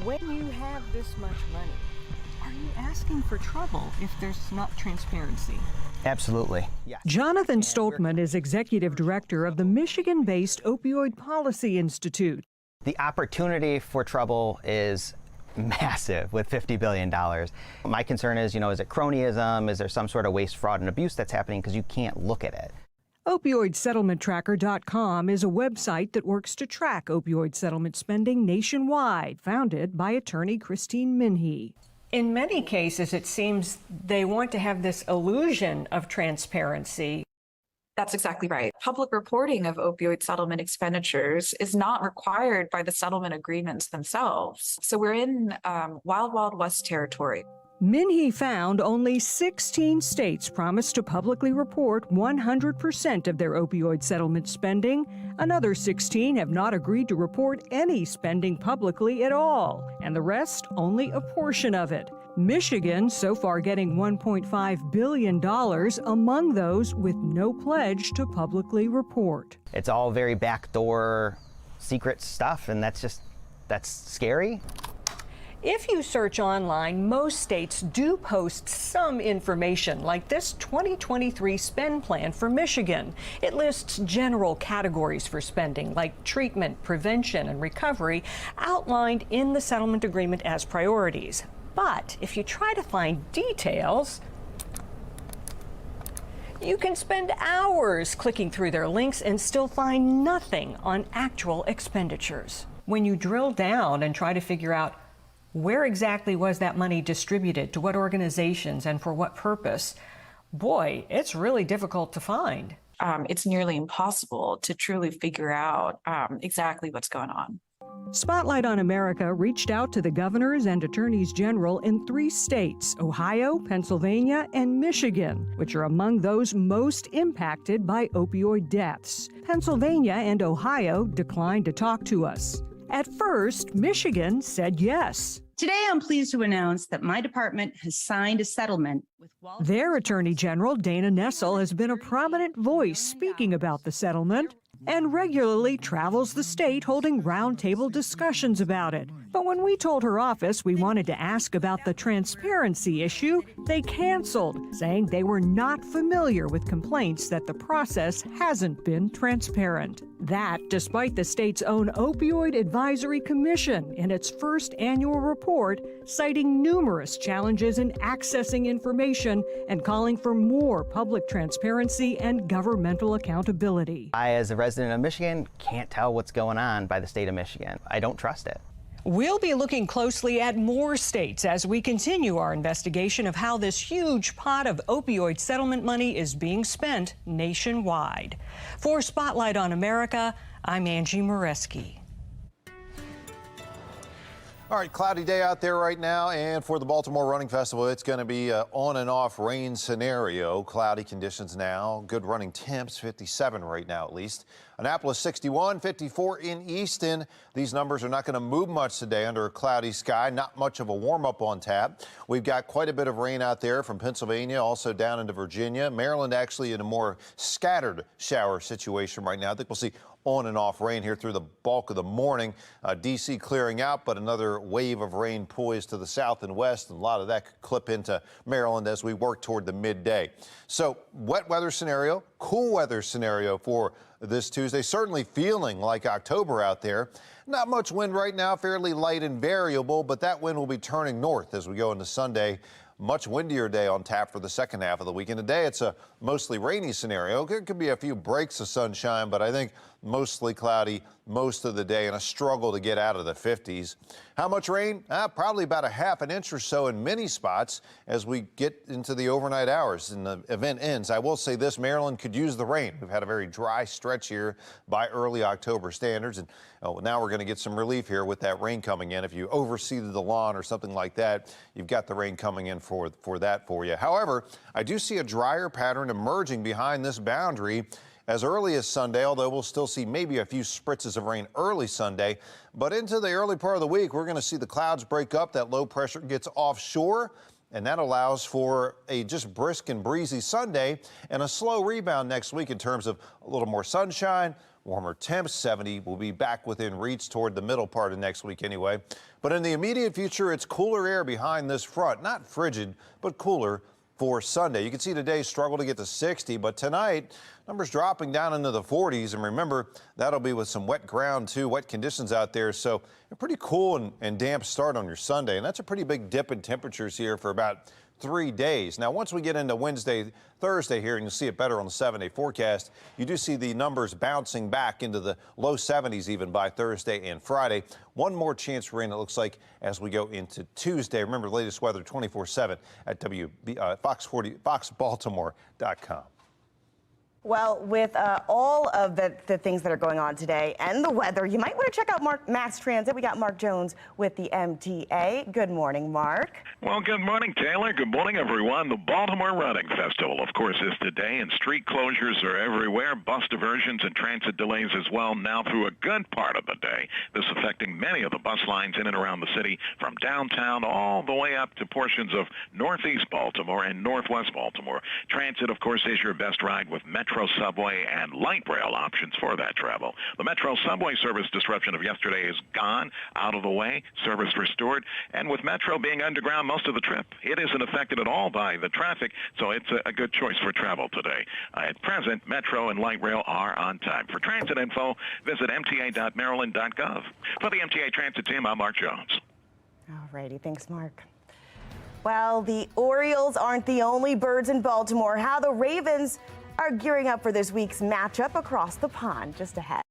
When you have this much money, are you asking for trouble if there's not transparency? Absolutely. Yeah. Jonathan Stoltman is executive director of the Michigan-based Opioid Policy Institute. The opportunity for trouble is massive with $50 billion. My concern is, is it cronyism? Is there some sort of waste, fraud, and abuse that's happening because you can't look at it? OpioidSettlementTracker.com is a website that works to track opioid settlement spending nationwide, founded by attorney Christine Minhee. In many cases, it seems they want to have this illusion of transparency. That's exactly right. Public reporting of opioid settlement expenditures is not required by the settlement agreements themselves. So we're in wild, wild west territory. Minhee found only 16 states promised to publicly report 100% of their opioid settlement spending. Another 16 have not agreed to report any spending publicly at all, and the rest only a portion of it. Michigan so far getting $1.5 billion, among those with no pledge to publicly report. It's all very backdoor, secret stuff, and that's scary. If you search online, most states do post some information, like this 2023 spend plan for Michigan. It lists general categories for spending, like treatment, prevention, and recovery, outlined in the settlement agreement as priorities. But if you try to find details, you can spend hours clicking through their links and still find nothing on actual expenditures. When you drill down and try to figure out where exactly was that money distributed, to what organizations, and for what purpose, boy, it's really difficult to find. It's nearly impossible to truly figure out exactly what's going on. Spotlight on America reached out to the governors and attorneys general in 3 states, Ohio, Pennsylvania, and Michigan, which are among those most impacted by opioid deaths. Pennsylvania and Ohio declined to talk to us. At first, Michigan said yes. Today, I'm pleased to announce that my department has signed a settlement with Their Attorney General, Dana Nessel, has been a prominent voice speaking about the settlement and regularly travels the state holding roundtable discussions about it. But when we told her office we wanted to ask about the transparency issue, they canceled, saying they were not familiar with complaints that the process hasn't been transparent. That, despite the state's own Opioid Advisory Commission in its first annual report, citing numerous challenges in accessing information and calling for more public transparency and governmental accountability. I, as a resident of Michigan, can't tell what's going on by the state of Michigan. I don't trust it. We'll be looking closely at more states as we continue our investigation of how this huge pot of opioid settlement money is being spent nationwide. For Spotlight on America, I'm Angie Moreski. All right, cloudy day out there right now, and for the Baltimore Running Festival, it's going to be an on and off rain scenario. Cloudy conditions now, good running temps, 57 right now at least. Annapolis 61, 54 in Easton. These numbers are not going to move much today under a cloudy sky. Not much of a warm up on tap. We've got quite a bit of rain out there from Pennsylvania, also down into Virginia. Maryland actually in a more scattered shower situation right now. I think we'll see on and off rain here through the bulk of the morning. D.C. clearing out, but another wave of rain poised to the south and west, and a lot of that could clip into Maryland as we work toward the midday. So wet weather scenario, cool weather scenario for this Tuesday. Certainly feeling like October out there. Not much wind right now, fairly light and variable, but that wind will be turning north as we go into Sunday. Much windier day on tap for the second half of the weekend. Today, it's a mostly rainy scenario. There could be a few breaks of sunshine, but I think mostly cloudy most of the day and a struggle to get out of the 50s. How much rain? Probably about a half an inch or so in many spots as we get into the overnight hours and the event ends. I will say this, Maryland could use the rain. We've had a very dry stretch here by early October standards, and now we're going to get some relief here with that rain coming in. If you overseeded the lawn or something like that, you've got the rain coming in for that for you. However, I do see a drier pattern emerging behind this boundary as early as Sunday, although we'll still see maybe a few spritzes of rain early Sunday. But into the early part of the week, we're going to see the clouds break up. That low pressure gets offshore, and that allows for a just brisk and breezy Sunday and a slow rebound next week in terms of a little more sunshine, warmer temps. 70 will be back within reach toward the middle part of next week anyway. But in the immediate future, it's cooler air behind this front. Not frigid, but cooler for Sunday. You can see today struggle to get to 60, but tonight numbers dropping down into the 40s. And remember, that'll be with some wet ground too, wet conditions out there. So a pretty cool and damp start on your Sunday. And that's a pretty big dip in temperatures here for about 3 days. Now, once we get into Wednesday, Thursday here, and you'll see it better on the 7-day forecast, you do see the numbers bouncing back into the low 70s even by Thursday and Friday. One more chance for rain, it looks like, as we go into Tuesday. Remember, the latest weather 24/7 at FOX40FoxBaltimore.com. Well, with all of the things that are going on today and the weather, you might want to check out Mass Transit. We got Mark Jones with the MTA. Good morning, Mark. Well, good morning, Taylor. Good morning, everyone. The Baltimore Running Festival, of course, is today, and street closures are everywhere. Bus diversions and transit delays as well now through a good part of the day. This affecting many of the bus lines in and around the city, from downtown all the way up to portions of northeast Baltimore and northwest Baltimore. Transit, of course, is your best ride with Metro Subway and light rail options for that travel. The Metro Subway service disruption of yesterday is gone, out of the way, service restored, and with Metro being underground most of the trip, it isn't affected at all by the traffic, so it's a good choice for travel today. At present, Metro and light rail are on time. For transit info, visit mta.maryland.gov. For the MTA Transit team, I'm Mark Jones. All righty, thanks, Mark. Well, the Orioles aren't the only birds in Baltimore. How the Ravens are gearing up for this week's matchup across the pond just ahead.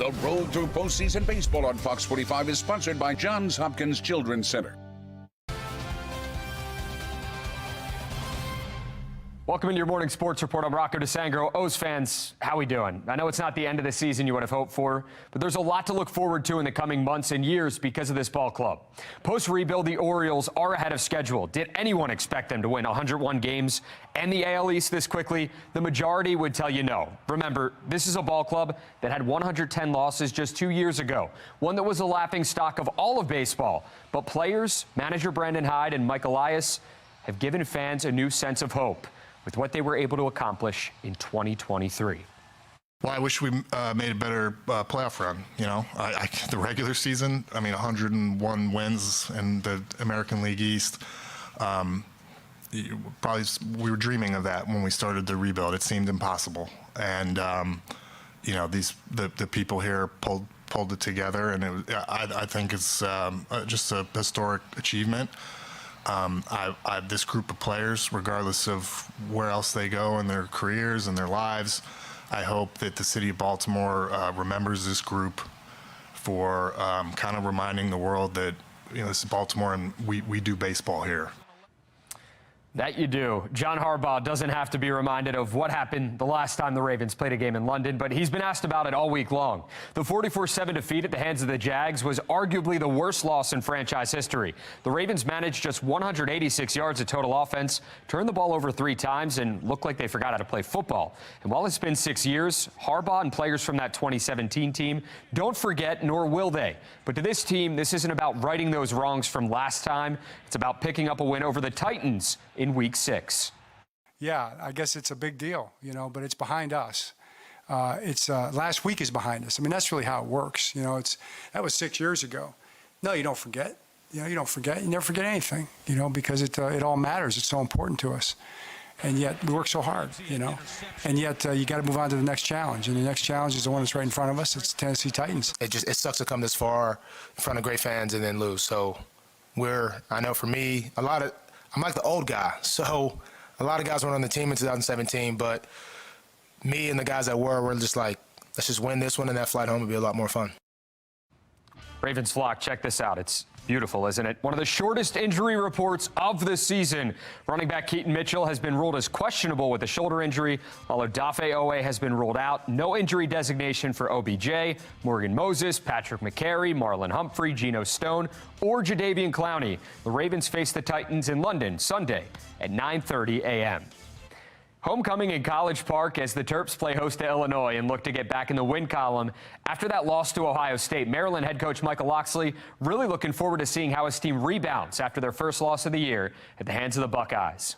The road through postseason baseball on Fox 45 is sponsored by Johns Hopkins Children's Center. Welcome into your morning sports report. I'm Rocco DeSangro. O's fans, how we doing? I know it's not the end of the season you would have hoped for, but there's a lot to look forward to in the coming months and years because of this ball club. Post-rebuild, the Orioles are ahead of schedule. Did anyone expect them to win 101 games and the AL East this quickly? The majority would tell you no. Remember, this is a ball club that had 110 losses just 2 years ago, one that was a laughing stock of all of baseball. But players, manager Brandon Hyde and Mike Elias, have given fans a new sense of hope with what they were able to accomplish in 2023. Well, I wish we made a better playoff run. You know, the regular season, 101 wins in the American League East. Probably we were dreaming of that when we started the rebuild. It seemed impossible. And, the people here pulled it together, and I think it's just a historic achievement. This group of players, regardless of where else they go in their careers and their lives, I hope that the city of Baltimore remembers this group for kind of reminding the world that, this is Baltimore and we do baseball here. That you do. John Harbaugh doesn't have to be reminded of what happened the last time the Ravens played a game in London, but he's been asked about it all week long. The 44-7 defeat at the hands of the Jags was arguably the worst loss in franchise history. The Ravens managed just 186 yards of total offense, turned the ball over 3 times, and looked like they forgot how to play football. And while it's been 6 years, Harbaugh and players from that 2017 team don't forget, nor will they. But to this team, this isn't about righting those wrongs from last time. It's about picking up a win over the Titans in Week 6. Yeah, I guess it's a big deal, but it's behind us. Last week is behind us. That's really how it works. That was 6 years ago. No, you don't forget. You don't forget. You never forget anything, because it all matters. It's so important to us. And yet we work so hard, and yet you got to move on to the next challenge. And the next challenge is the one that's right in front of us. It's Tennessee Titans. It sucks to come this far in front of great fans and then lose. So I know for me, I'm like the old guy. So a lot of guys weren't on the team in 2017, but me and the guys that were just like, let's just win this one, and that flight home would be a lot more fun. Ravens flock, check this out. It's beautiful, isn't it? One of the shortest injury reports of the season. Running back Keaton Mitchell has been ruled as questionable with a shoulder injury, while Odafe Owe has been ruled out. No injury designation for OBJ, Morgan Moses, Patrick McCary, Marlon Humphrey, Geno Stone, or Jadeveon Clowney. The Ravens face the Titans in London Sunday at 9:30 a.m. Homecoming in College Park as the Terps play host to Illinois and look to get back in the win column after that loss to Ohio State. Maryland head coach Michael Locksley really looking forward to seeing how his team rebounds after their first loss of the year at the hands of the Buckeyes.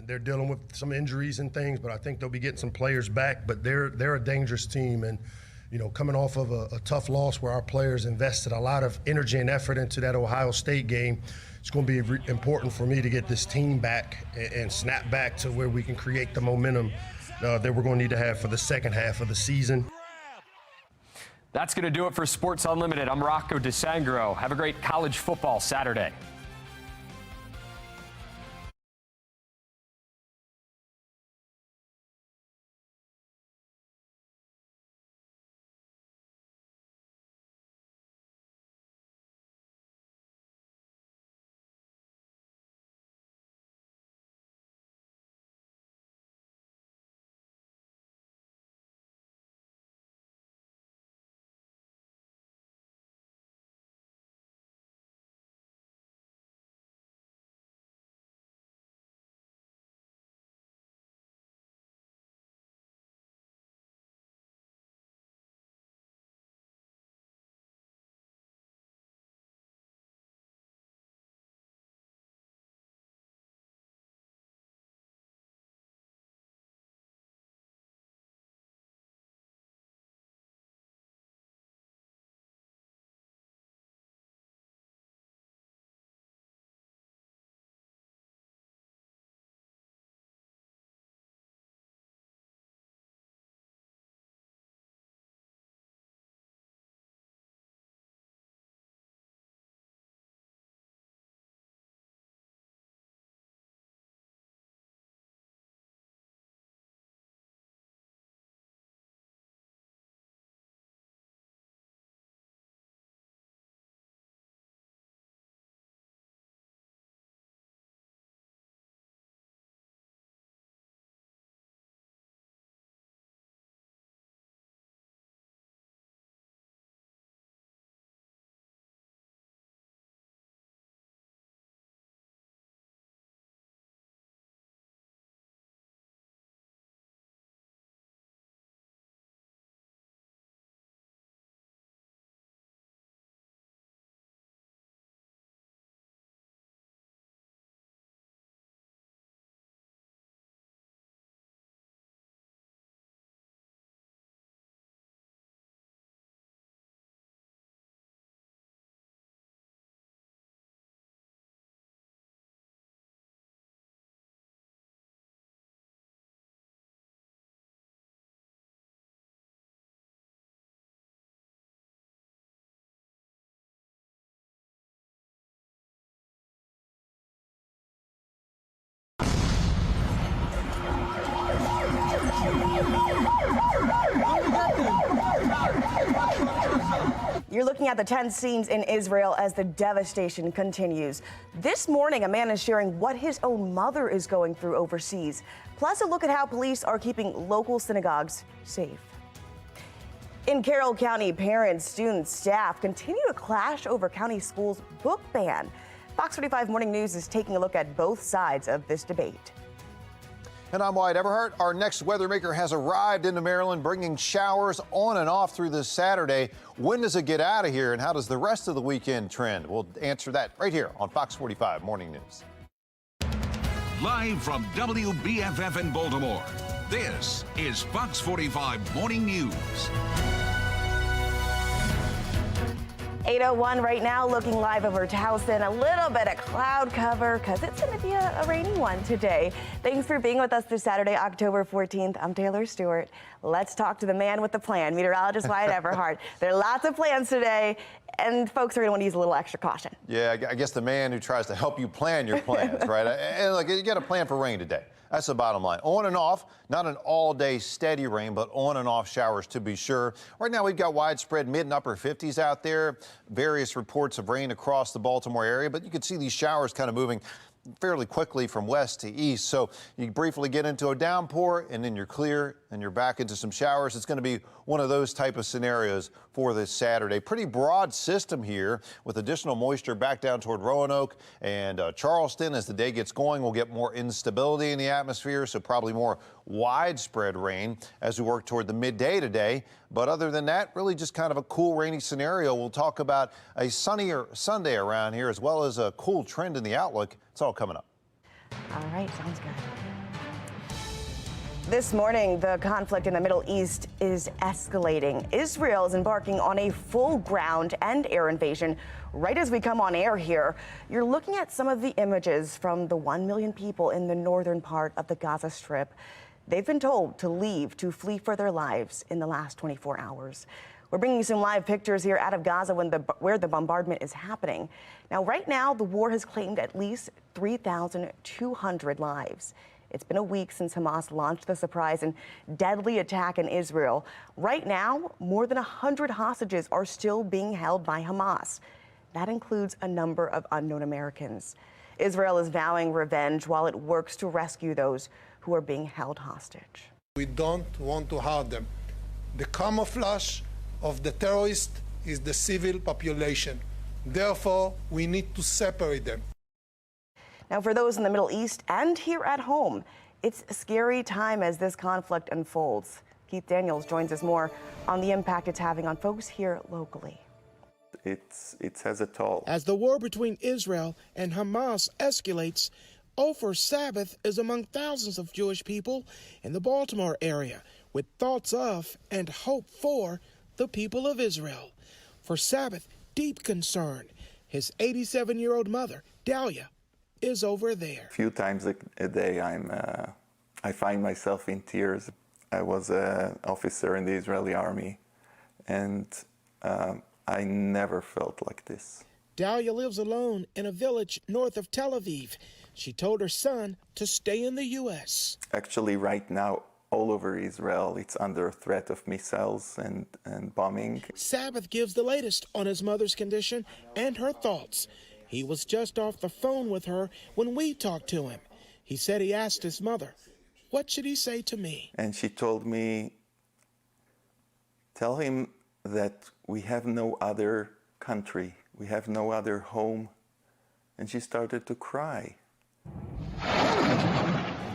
They're dealing with some injuries and things, but I think they'll be getting some players back. But they're a dangerous team, and coming off of a tough loss where our players invested a lot of energy and effort into that Ohio State game, it's going to be important for me to get this team back and snap back to where we can create the momentum that we're going to need to have for the second half of the season. That's going to do it for Sports Unlimited. I'm Rocco DeSangro. Have a great college football Saturday. looking at the tense scenes in Israel as the devastation continues. This morning, a man is sharing what his own mother is going through overseas. Plus, a look at how police are keeping local synagogues safe. In Carroll County, parents, students, staff continue to clash over county schools' book ban. Fox 45 Morning News is taking a look at both sides of this debate. And I'm Wyatt Everhart. Our next weather maker has arrived into Maryland, bringing showers on and off through this Saturday. When does it get out of here, and how does the rest of the weekend trend? We'll answer that right here on Fox 45 Morning News. Live from WBFF in Baltimore, this is Fox 45 Morning News. 8:01 right now, looking live over Towson. A little bit of cloud cover because it's going to be a rainy one today. Thanks for being with us this Saturday, October 14th. I'm Taylor Stewart. Let's talk to the man with the plan, meteorologist Wyatt Everhart. There are lots of plans today, and folks are going to want to use a little extra caution. Yeah, I guess the man who tries to help you plan your plans, right? And look, you got a plan for rain today. That's the bottom line. On and off, not an all-day steady rain, but on and off showers to be sure. Right now, we've got widespread mid and upper 50s out there. Various reports of rain across the Baltimore area, but you can see these showers kind of moving fairly quickly from west to east. So you briefly get into a downpour and then you're clear and you're back into some showers. It's going to be one of those type of scenarios for this Saturday. Pretty broad system here with additional moisture back down toward Roanoke and Charleston. As the day gets going, we'll get more instability in the atmosphere, so probably more widespread rain as we work toward the midday today. But other than that, really just kind of a cool, rainy scenario. We'll talk about a sunnier Sunday around here as well as a cool trend in the outlook. It's all coming up. All right, sounds good. This morning, the conflict in the Middle East is escalating. Israel is embarking on a full ground and air invasion right as we come on air here. You're looking at some of the images from the 1 million people in the northern part of the Gaza Strip. They've been told to leave, to flee for their lives in the last 24 hours. We're bringing you some live pictures here out of Gaza where the bombardment is happening. Now, right now, the war has claimed at least 3,200 lives. It's been a week since Hamas launched the surprise and deadly attack in Israel. Right now, more than 100 hostages are still being held by Hamas. That includes a number of unknown Americans. Israel is vowing revenge while it works to rescue those who are being held hostage. We don't want to harm them. The camouflage of the terrorist is the civil population. Therefore, we need to separate them. Now, for those in the Middle East and here at home, it's a scary time as this conflict unfolds. Keith Daniels joins us more on the impact it's having on folks here locally. It has a toll. As the war between Israel and Hamas escalates, Ofer Sabbath is among thousands of Jewish people in the Baltimore area with thoughts of and hope for the people of Israel. For Sabbath, deep concern. His 87-year-old mother, Dahlia, is over there. A few times a day I find myself in tears. I was an officer in the Israeli army, and I never felt like this. Dahlia lives alone in a village north of Tel Aviv. She told her son to stay in the U.S. Actually, right now, all over Israel, it's under threat of missiles and bombing. Sabbath gives the latest on his mother's condition and her thoughts. He was just off the phone with her when we talked to him. He said he asked his mother, "What should he say to me?" And she told me, "Tell him that we have no other country, we have no other home." And she started to cry.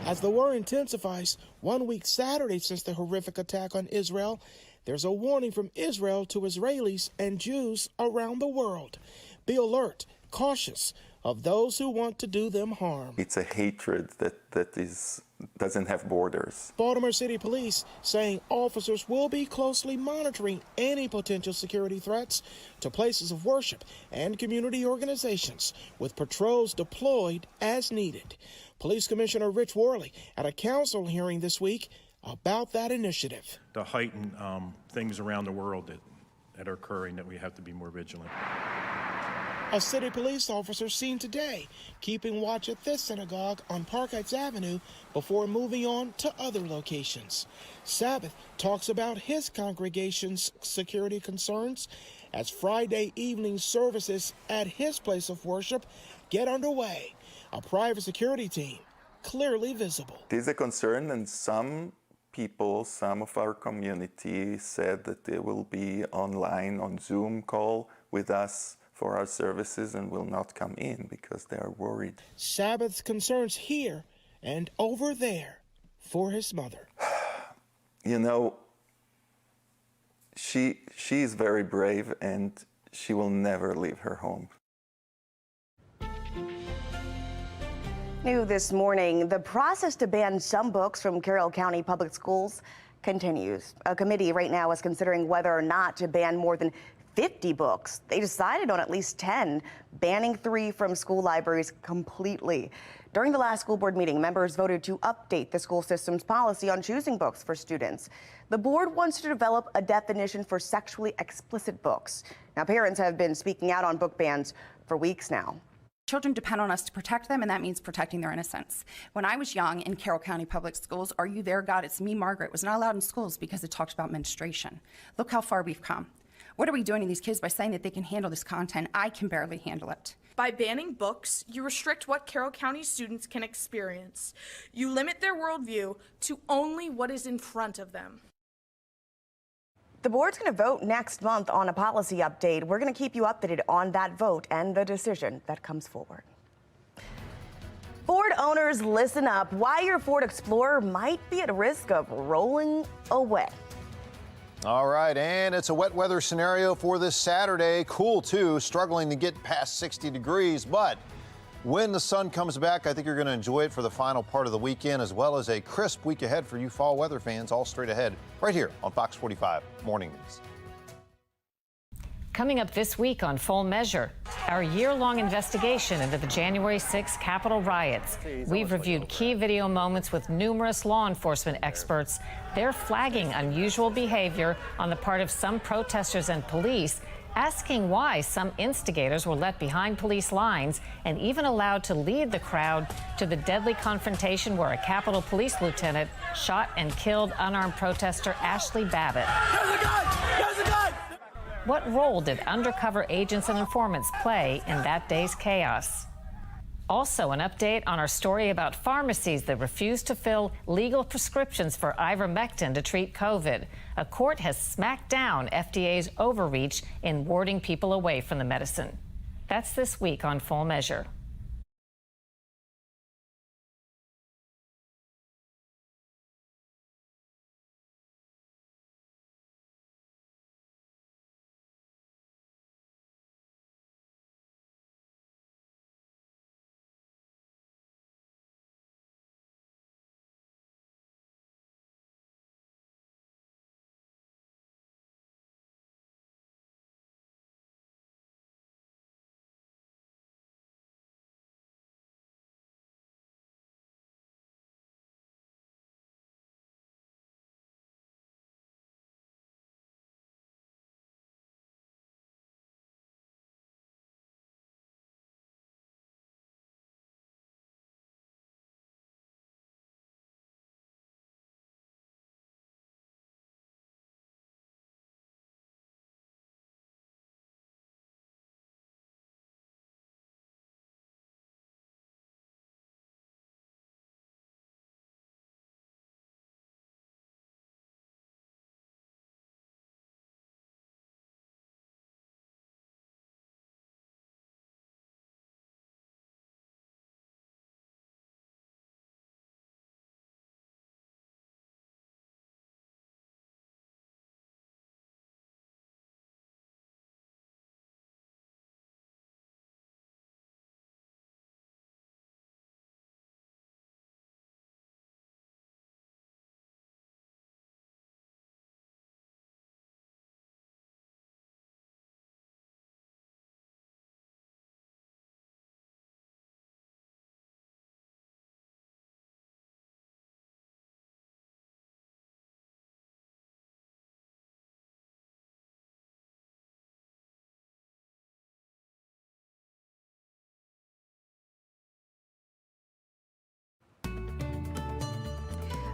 As the war intensifies, 1 week Saturday since the horrific attack on Israel, there's a warning from Israel to Israelis and Jews around the world. Be alert, cautious of those who want to do them harm. It's a hatred that doesn't have borders. Baltimore City Police saying officers will be closely monitoring any potential security threats to places of worship and community organizations, with patrols deployed as needed. Police Commissioner Rich Worley at a council hearing this week about that initiative. To heighten things around the world that are occurring, that we have to be more vigilant. A city police officer seen today keeping watch at this synagogue on Park Heights Avenue before moving on to other locations. Sabbath talks about his congregation's security concerns as Friday evening services at his place of worship get underway. A private security team clearly visible. It is a concern, and some people, some of our community said that they will be online on Zoom call with us for our services and will not come in because they are worried. Sabbath concerns here and over there for his mother. You know, she is very brave and she will never leave her home. New this morning, the process to ban some books from Carroll County Public Schools continues. A committee right now is considering whether or not to ban more than 50 books. They decided on at least 10, banning 3 from school libraries completely. During the last school board meeting, members voted to update the school system's policy on choosing books for students. The board wants to develop a definition for sexually explicit books. Now, parents have been speaking out on book bans for weeks now. Children depend on us to protect them, and that means protecting their innocence. When I was young in Carroll County Public Schools, "Are you there, God? It's me, Margaret," was not allowed in schools because it talked about menstruation. Look how far we've come. What are we doing to these kids by saying that they can handle this content? I can barely handle it. By banning books, you restrict what Carroll County students can experience. You limit their worldview to only what is in front of them. The board's going to vote next month on a policy update. We're going to keep you updated on that vote and the decision that comes forward. Ford owners, listen up. Why your Ford Explorer might be at risk of rolling away. All right, and it's a wet weather scenario for this Saturday. Cool, too, struggling to get past 60 degrees. But when the sun comes back, I think you're going to enjoy it for the final part of the weekend, as well as a crisp week ahead for you fall weather fans, all straight ahead, right here on Fox 45 Morning News. Coming up this week on Full Measure, our year-long investigation into the January 6th Capitol riots. We've reviewed key video moments with numerous law enforcement experts. They're flagging unusual behavior on the part of some protesters and police, asking why some instigators were let behind police lines and even allowed to lead the crowd to the deadly confrontation where a Capitol Police lieutenant shot and killed unarmed protester Ashley Babbitt. There's a gun! There's a gun! What role did undercover agents and informants play in that day's chaos? Also, an update on our story about pharmacies that refuse to fill legal prescriptions for ivermectin to treat COVID. A court has smacked down FDA's overreach in warding people away from the medicine. That's this week on Full Measure.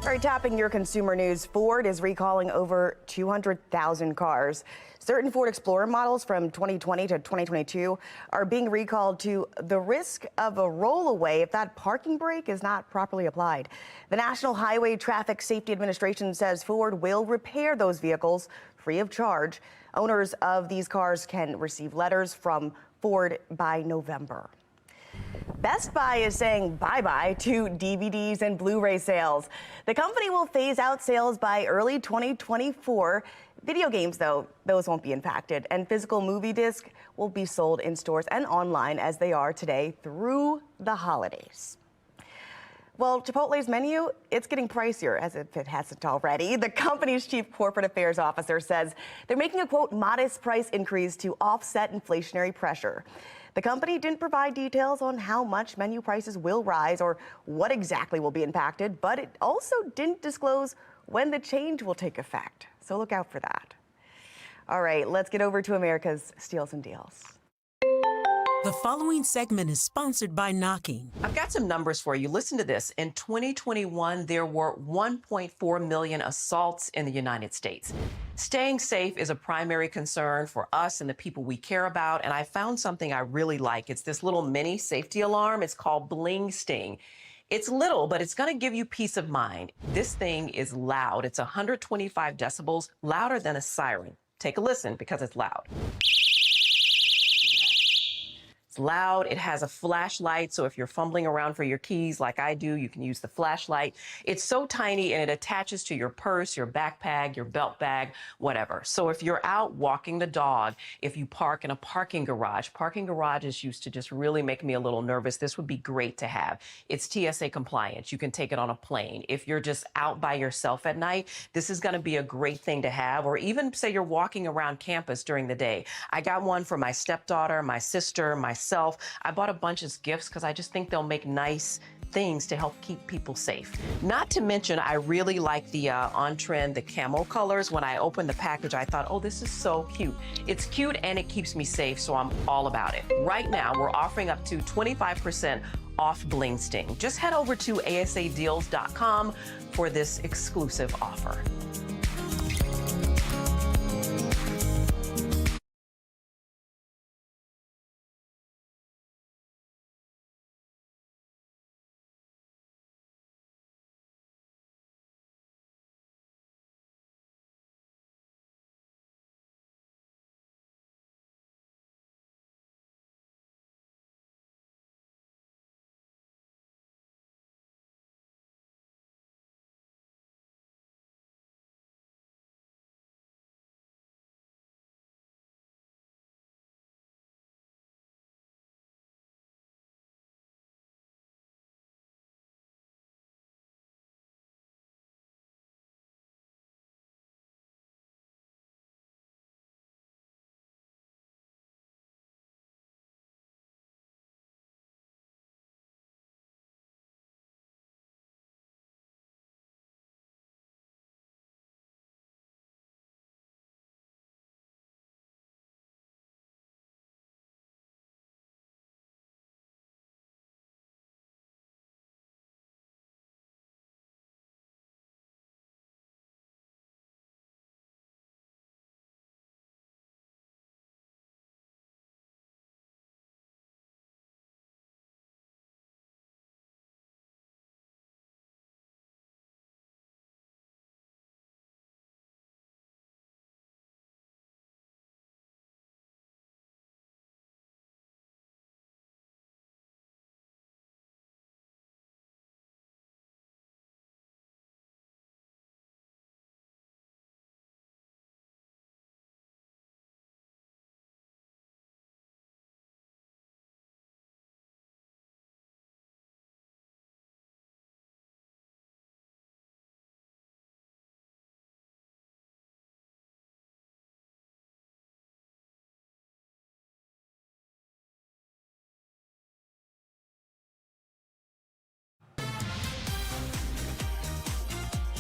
All right, topping your consumer news, Ford is recalling over 200,000 cars. Certain Ford Explorer models from 2020 to 2022 are being recalled to the risk of a rollaway if that parking brake is not properly applied. The National Highway Traffic Safety Administration says Ford will repair those vehicles free of charge. Owners of these cars can receive letters from Ford by November. Best Buy is saying bye-bye to DVDs and Blu-ray sales. The company will phase out sales by early 2024. Video games, though, those won't be impacted, and physical movie discs will be sold in stores and online as they are today through the holidays. Well, Chipotle's menu, it's getting pricier, as if it hasn't already. The company's chief corporate affairs officer says they're making a, quote, modest price increase to offset inflationary pressure. The company didn't provide details on how much menu prices will rise or what exactly will be impacted, but it also didn't disclose when the change will take effect. So look out for that. All right, let's get over to America's Steals and Deals. The following segment is sponsored by Knocking. I've got some numbers for you. Listen to this. In 2021, there were 1.4 million assaults in the United States. Staying safe is a primary concern for us and the people we care about, and I found something I really like. It's this little mini safety alarm. It's called Bling Sting. It's little, but it's going to give you peace of mind. This thing is loud. It's 125 decibels, louder than a siren. Take a listen because it's loud. Loud. It has a flashlight, so if you're fumbling around for your keys like I do, you can use the flashlight. It's so tiny and it attaches to your purse, your backpack, your belt bag, whatever. So if you're out walking the dog, if you park in a parking garages used to just really make me a little nervous. This would be great to have. It's TSA compliant. You can take it on a plane. If you're just out by yourself at night, this is going to be a great thing to have, or even say you're walking around campus during the day. I got one for my stepdaughter, my sister, myself. I bought a bunch as gifts because I just think they'll make nice things to help keep people safe. Not to mention, I really like the on-trend, the camel colors. When I opened the package, I thought, oh, this is so cute. It's cute and it keeps me safe, so I'm all about it. Right now, we're offering up to 25% off Bling Sting. Just head over to asadeals.com for this exclusive offer.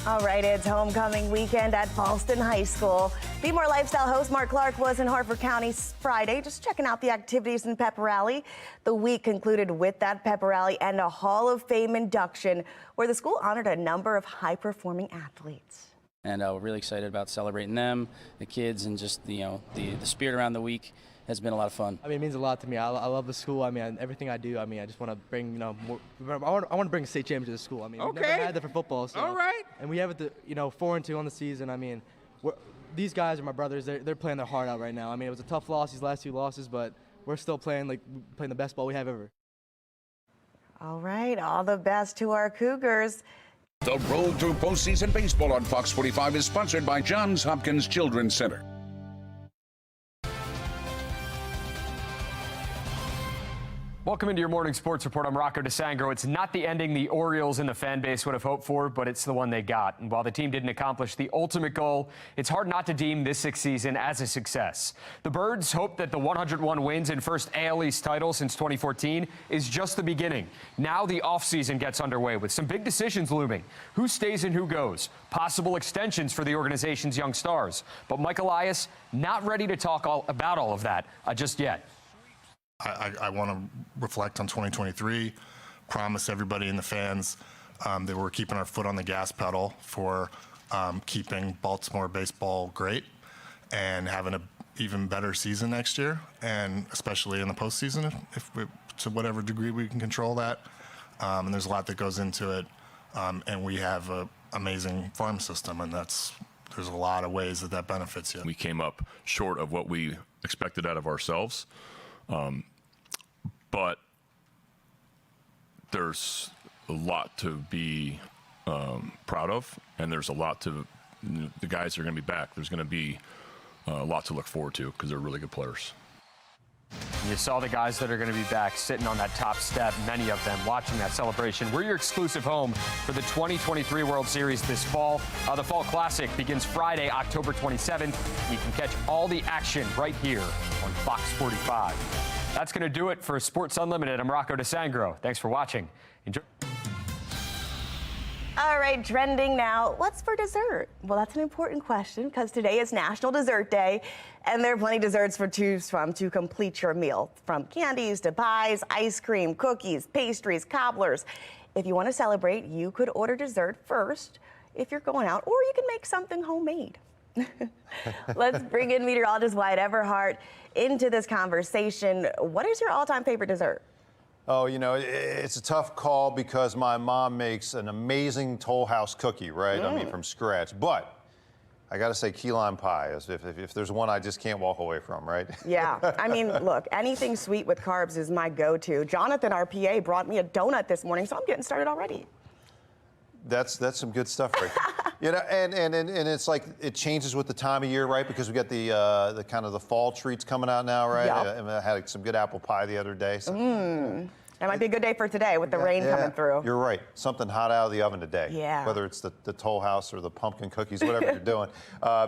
All right, it's homecoming weekend at Falston High School. Be More Lifestyle host Mark Clark was in Harford County Friday, just checking out the activities in Pep Rally. The week concluded with that Pep Rally and a Hall of Fame induction, where the school honored a number of high-performing athletes. And we're really excited about celebrating them, the kids, and just the spirit around the week has been a lot of fun. I mean, it means a lot to me. I love the school. I mean, everything I do. I mean, I just want to bring more. I want to bring a state championship to the school. I mean, we've never had that for football. So, all right. And we have it, 4-2 on the season. I mean, these guys are my brothers. They're playing their heart out right now. I mean, it was a tough loss, these last 2 losses, but we're still playing the best ball we have ever. All right, all the best to our Cougars. The road through postseason baseball on Fox 45 is sponsored by Johns Hopkins Children's Center. Welcome into your morning sports report. I'm Rocco DeSangro. It's not the ending the Orioles and the fan base would have hoped for, but it's the one they got. And while the team didn't accomplish the ultimate goal, it's hard not to deem this 6th season as a success. The Birds hope that the 101 wins and first AL East title since 2014 is just the beginning. Now the offseason gets underway with some big decisions looming. Who stays and who goes? Possible extensions for the organization's young stars. But Mike Elias not ready to talk about all of that just yet. I want to reflect on 2023, promise everybody and the fans that we're keeping our foot on the gas pedal for keeping Baltimore baseball great and having an even better season next year, and especially in the postseason, if we, to whatever degree we can control that. And there's a lot that goes into it, and we have an amazing farm system, and there's a lot of ways that benefits you. We came up short of what we expected out of ourselves. But there's a lot to be proud of, and there's a lot to, the guys are going to be back. There's going to be a lot to look forward to because they're really good players. You saw the guys that are going to be back sitting on that top step, many of them watching that celebration. We're your exclusive home for the 2023 World Series this fall. The Fall Classic begins Friday, October 27th. You can catch all the action right here on Fox 45. That's going to do it for Sports Unlimited. I'm Rocco DeSangro. Thanks for watching. Enjoy. All right, trending now. What's for dessert? Well, that's an important question because today is National Dessert Day, and there are plenty of desserts to choose from to complete your meal, from candies to pies, ice cream, cookies, pastries, cobblers. If you want to celebrate, you could order dessert first if you're going out, or you can make something homemade. Let's bring in meteorologist Wyatt Everhart into this conversation. What is your all-time favorite dessert? Oh, it's a tough call because my mom makes an amazing Toll House cookie, right? I mean, from scratch. But I got to say key lime pie. If there's one I just can't walk away from, right? Yeah. I mean, look, anything sweet with carbs is my go-to. Jonathan, our PA, brought me a donut this morning, so I'm getting started already. That's some good stuff right there. And it's like it changes with the time of year, right? Because we got the kind of the fall treats coming out now, right? Yep. I had some good apple pie the other day. So. That might be a good day for today with the rain coming through. You're right. Something hot out of the oven today. Yeah. Whether it's the Toll House or the pumpkin cookies, whatever you're doing.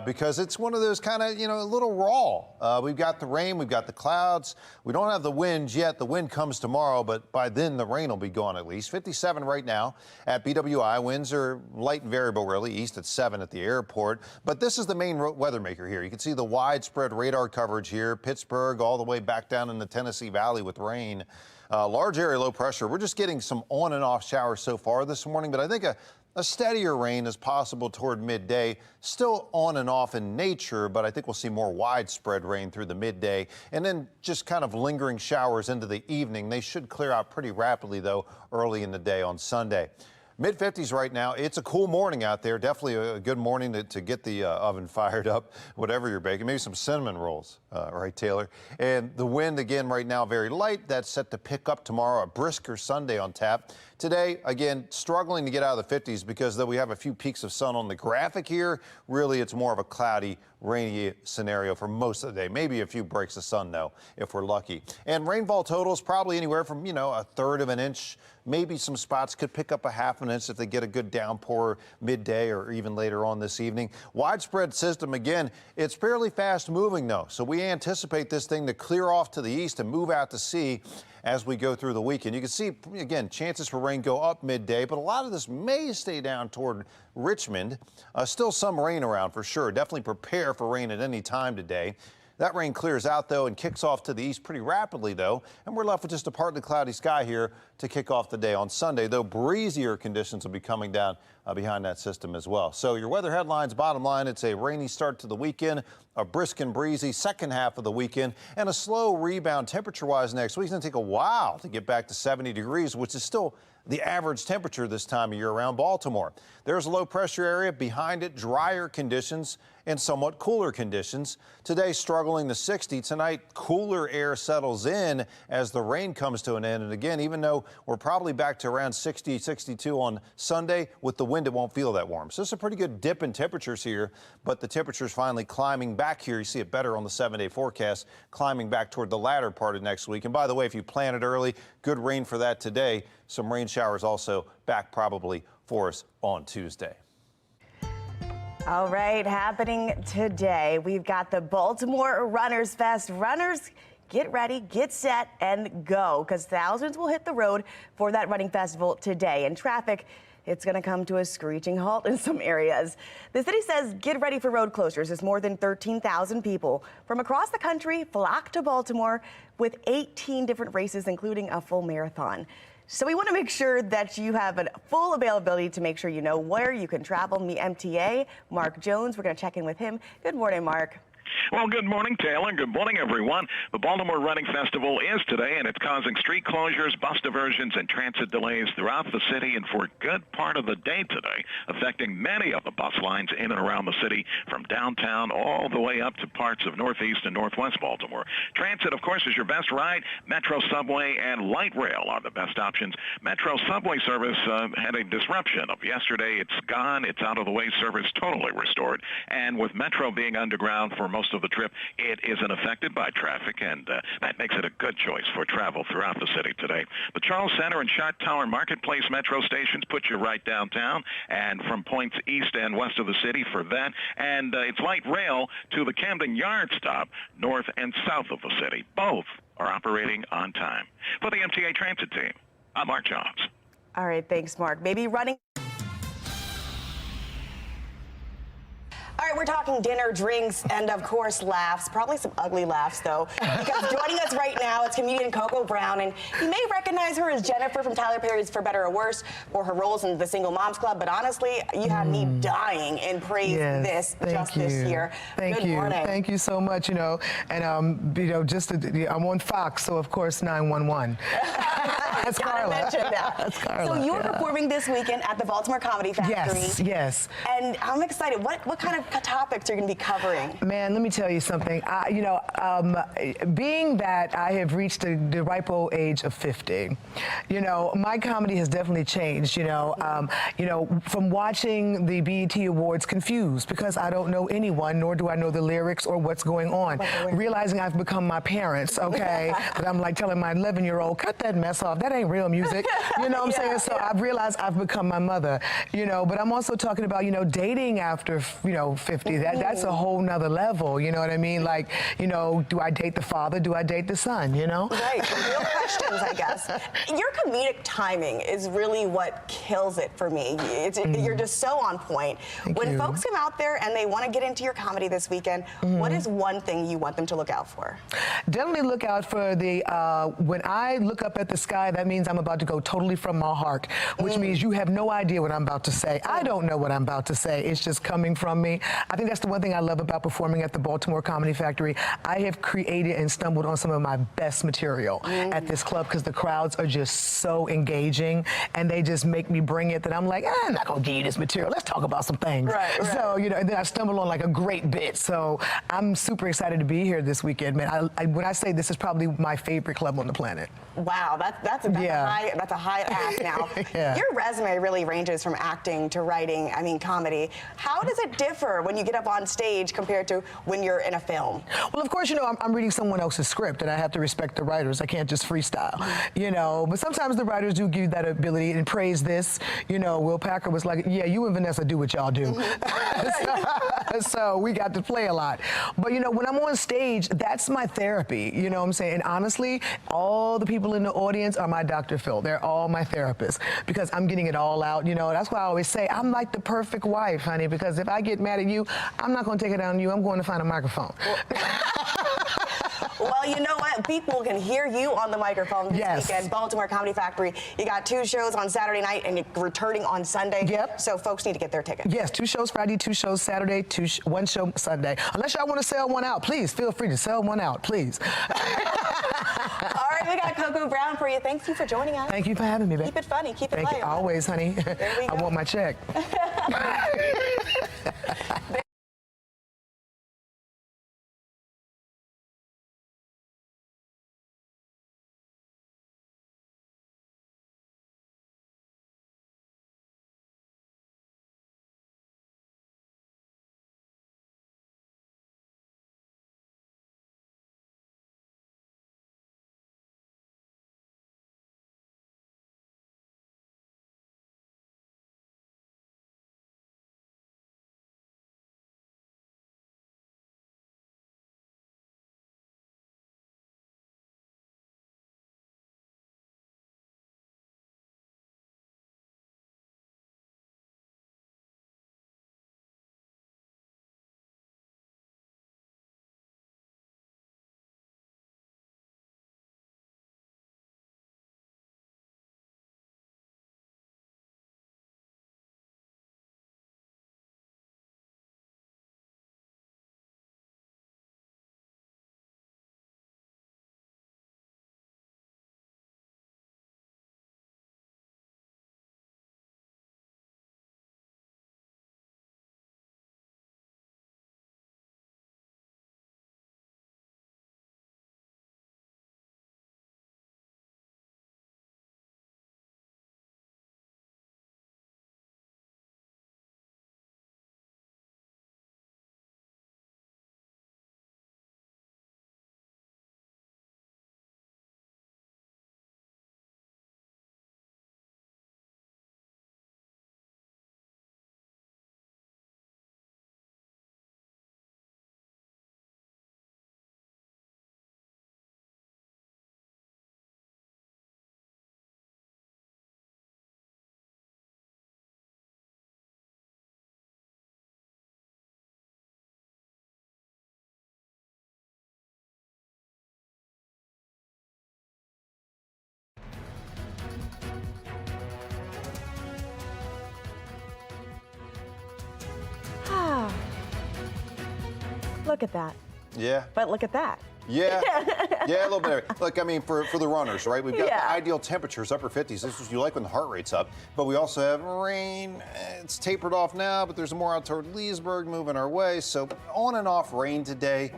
Because it's one of those kind of, a little raw. We've got the rain, we've got the clouds. We don't have the wind yet. The wind comes tomorrow, but by then the rain will be gone at least. 57 right now at BWI. Winds are light and variable, really. East at 7 at the airport. But this is the main weather maker here. You can see the widespread radar coverage here. Pittsburgh all the way back down in the Tennessee Valley with rain. Large area low pressure. We're just getting some on and off showers so far this morning, but I think a steadier rain is possible toward midday. Still on and off in nature, but I think we'll see more widespread rain through the midday and then just kind of lingering showers into the evening. They should clear out pretty rapidly, though, early in the day on Sunday. Mid-50s right now. It's a cool morning out there. Definitely a good morning to get the oven fired up, whatever you're baking. Maybe some cinnamon rolls, right, Taylor? And the wind, again, right now, very light. That's set to pick up tomorrow. A brisker Sunday on tap. Today, again, struggling to get out of the 50s because though we have a few peaks of sun on the graphic here, really it's more of a cloudy, rainy scenario for most of the day. Maybe a few breaks of sun, though, if we're lucky. And rainfall totals probably anywhere from, a third of an inch. Maybe some spots could pick up a half an inch if they get a good downpour midday or even later on this evening. Widespread system, again, it's fairly fast moving, though. So we we anticipate this thing to clear off to the east and move out to sea as we go through the weekend. You can see, again, chances for rain go up midday, but a lot of this may stay down toward Richmond. Still some rain around for sure. Definitely prepare for rain at any time today. That rain clears out, though, and kicks off to the east pretty rapidly, though, and we're left with just a partly cloudy sky here to kick off the day on Sunday, though breezier conditions will be coming down behind that system as well. So your weather headlines, bottom line, it's a rainy start to the weekend, a brisk and breezy second half of the weekend, and a slow rebound temperature-wise next week. It's going to take a while to get back to 70 degrees, which is still the average temperature this time of year around Baltimore. There's a low pressure area behind it, drier conditions and somewhat cooler conditions. Today struggling to 60. Tonight cooler air settles in as the rain comes to an end. And again, even though we're probably back to around 60, 62 on Sunday, with the wind it won't feel that warm. So it's a pretty good dip in temperatures here, but the temperature's finally climbing back here. You see it better on the 7-day forecast, climbing back toward the latter part of next week. And by the way, if you plan it early, good rain for that today. Some rain showers also back probably for us on Tuesday. All right, happening today, we've got the Baltimore Runners Fest. Runners, get ready, get set, and go, because thousands will hit the road for that running festival today. And traffic, it's going to come to a screeching halt in some areas. The city says get ready for road closures as more than 13,000 people from across the country flock to Baltimore with 18 different races, including a full marathon. So we want to make sure that you have a full availability to make sure you know where you can travel. Meet MTA, Mark Jones. We're going to check in with him. Good morning, Mark. Well, good morning, Taylor. Good morning, everyone. The Baltimore Running Festival is today, and it's causing street closures, bus diversions, and transit delays throughout the city and for a good part of the day today, affecting many of the bus lines in and around the city from downtown all the way up to parts of northeast and northwest Baltimore. Transit, of course, is your best ride. Metro, subway, and light rail are the best options. Metro subway service had a disruption of yesterday. It's gone. It's out of the way. Service totally restored. And with Metro being underground for most of the trip, it isn't affected by traffic, and that makes it a good choice for travel throughout the city today. The Charles Center and Shot Tower Marketplace metro stations put you right downtown, and from points east and west of the city for that, and it's light rail to the Camden Yard stop north and south of the city. Both are operating on time. For the MTA Transit team, I'm Mark Jones. All right, thanks, Mark. Maybe running. All right, we're talking dinner, drinks, and of course laughs. Probably some ugly laughs, though. Because joining us right now is comedian Coco Brown, and you may recognize her as Jennifer from Tyler Perry's For Better or Worse, or her roles in the Single Moms Club. But honestly, you have me dying in praise this year. Thank you. Morning. Thank you so much. You know, and I'm on Fox, so of course 911. That's Carla. Mention that. That's Carla. So you're performing this weekend at the Baltimore Comedy Factory. Yes. And I'm excited. What kind of topics are you going to be covering? Man, let me tell you something. Being that I have reached the ripe old age of 50, my comedy has definitely changed. From watching the BET Awards confused because I don't know anyone, nor do I know the lyrics or what's going on. Realizing I've become my parents, okay? That I'm like telling my 11-year-old, cut that mess off. That ain't real music. You know what I'm saying? So I've realized I've become my mother. But I'm also talking about, dating after, 50. That's a whole nother level. You know what I mean? Like, do I date the father? Do I date the son? Right. Real questions, I guess. Your comedic timing is really what kills it for me. You're just so on point. When folks come out there and they want to get into your comedy this weekend, what is one thing you want them to look out for? Definitely look out for when I look up at the sky, that means I'm about to go totally from my heart, which means you have no idea what I'm about to say. I don't know what I'm about to say. It's just coming from me. I think that's the one thing I love about performing at the Baltimore Comedy Factory. I have created and stumbled on some of my best material at this club because the crowds are just so engaging and they just make me bring it that I'm like, I'm not going to give you this material. Let's talk about some things. Right. So, and then I stumble on like a great bit. So I'm super excited to be here this weekend, man. When I say this is probably my favorite club on the planet. Wow, that's a high That's a high ask now. Yeah. Your resume really ranges from acting to writing, comedy. How does it differ when you get up on stage compared to when you're in a film? Well, of course, I'm reading someone else's script, and I have to respect the writers. I can't just freestyle, But sometimes the writers do give you that ability and praise this. Will Packer was like, yeah, you and Vanessa do what y'all do. So we got to play a lot. But, when I'm on stage, that's my therapy, you know what I'm saying? And honestly, all the people in the audience are my Dr. Phil. They're all my therapists because I'm getting it all out, That's why I always say I'm like the perfect wife, honey, because if I get mad at you, I'm not going to take it out on you. I'm going to find a microphone. Well, you know what? People can hear you on the microphone this weekend. Baltimore Comedy Factory. You got 2 shows on Saturday night and you're returning on Sunday. Yep. So folks need to get their tickets. Yes, 2 shows Friday, 2 shows Saturday, 1 show Sunday. Unless y'all want to sell one out, please feel free to sell one out, please. All right, we got Coco Brown for you. Thank you for joining us. Thank you for having me, babe. Keep it funny. Keep it Thank light. you. Always, honey. I want my check. Look at that. Yeah. But look at that. Yeah, yeah, a little bit. Look, for the runners, right? We've got the ideal temperatures, upper 50s. This is what you like when the heart rate's up. But we also have rain. It's tapered off now, but there's more out toward Leesburg moving our way. So on and off rain today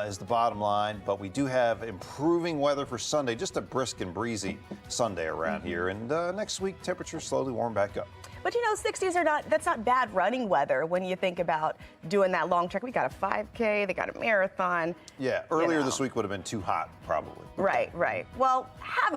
is the bottom line. But we do have improving weather for Sunday, just a brisk and breezy Sunday around here. And next week, temperatures slowly warm back up. But 60s that's not bad running weather when you think about doing that long trek. We got a 5K, they got a marathon. Yeah, earlier this week would have been too hot, probably. Right. Well, have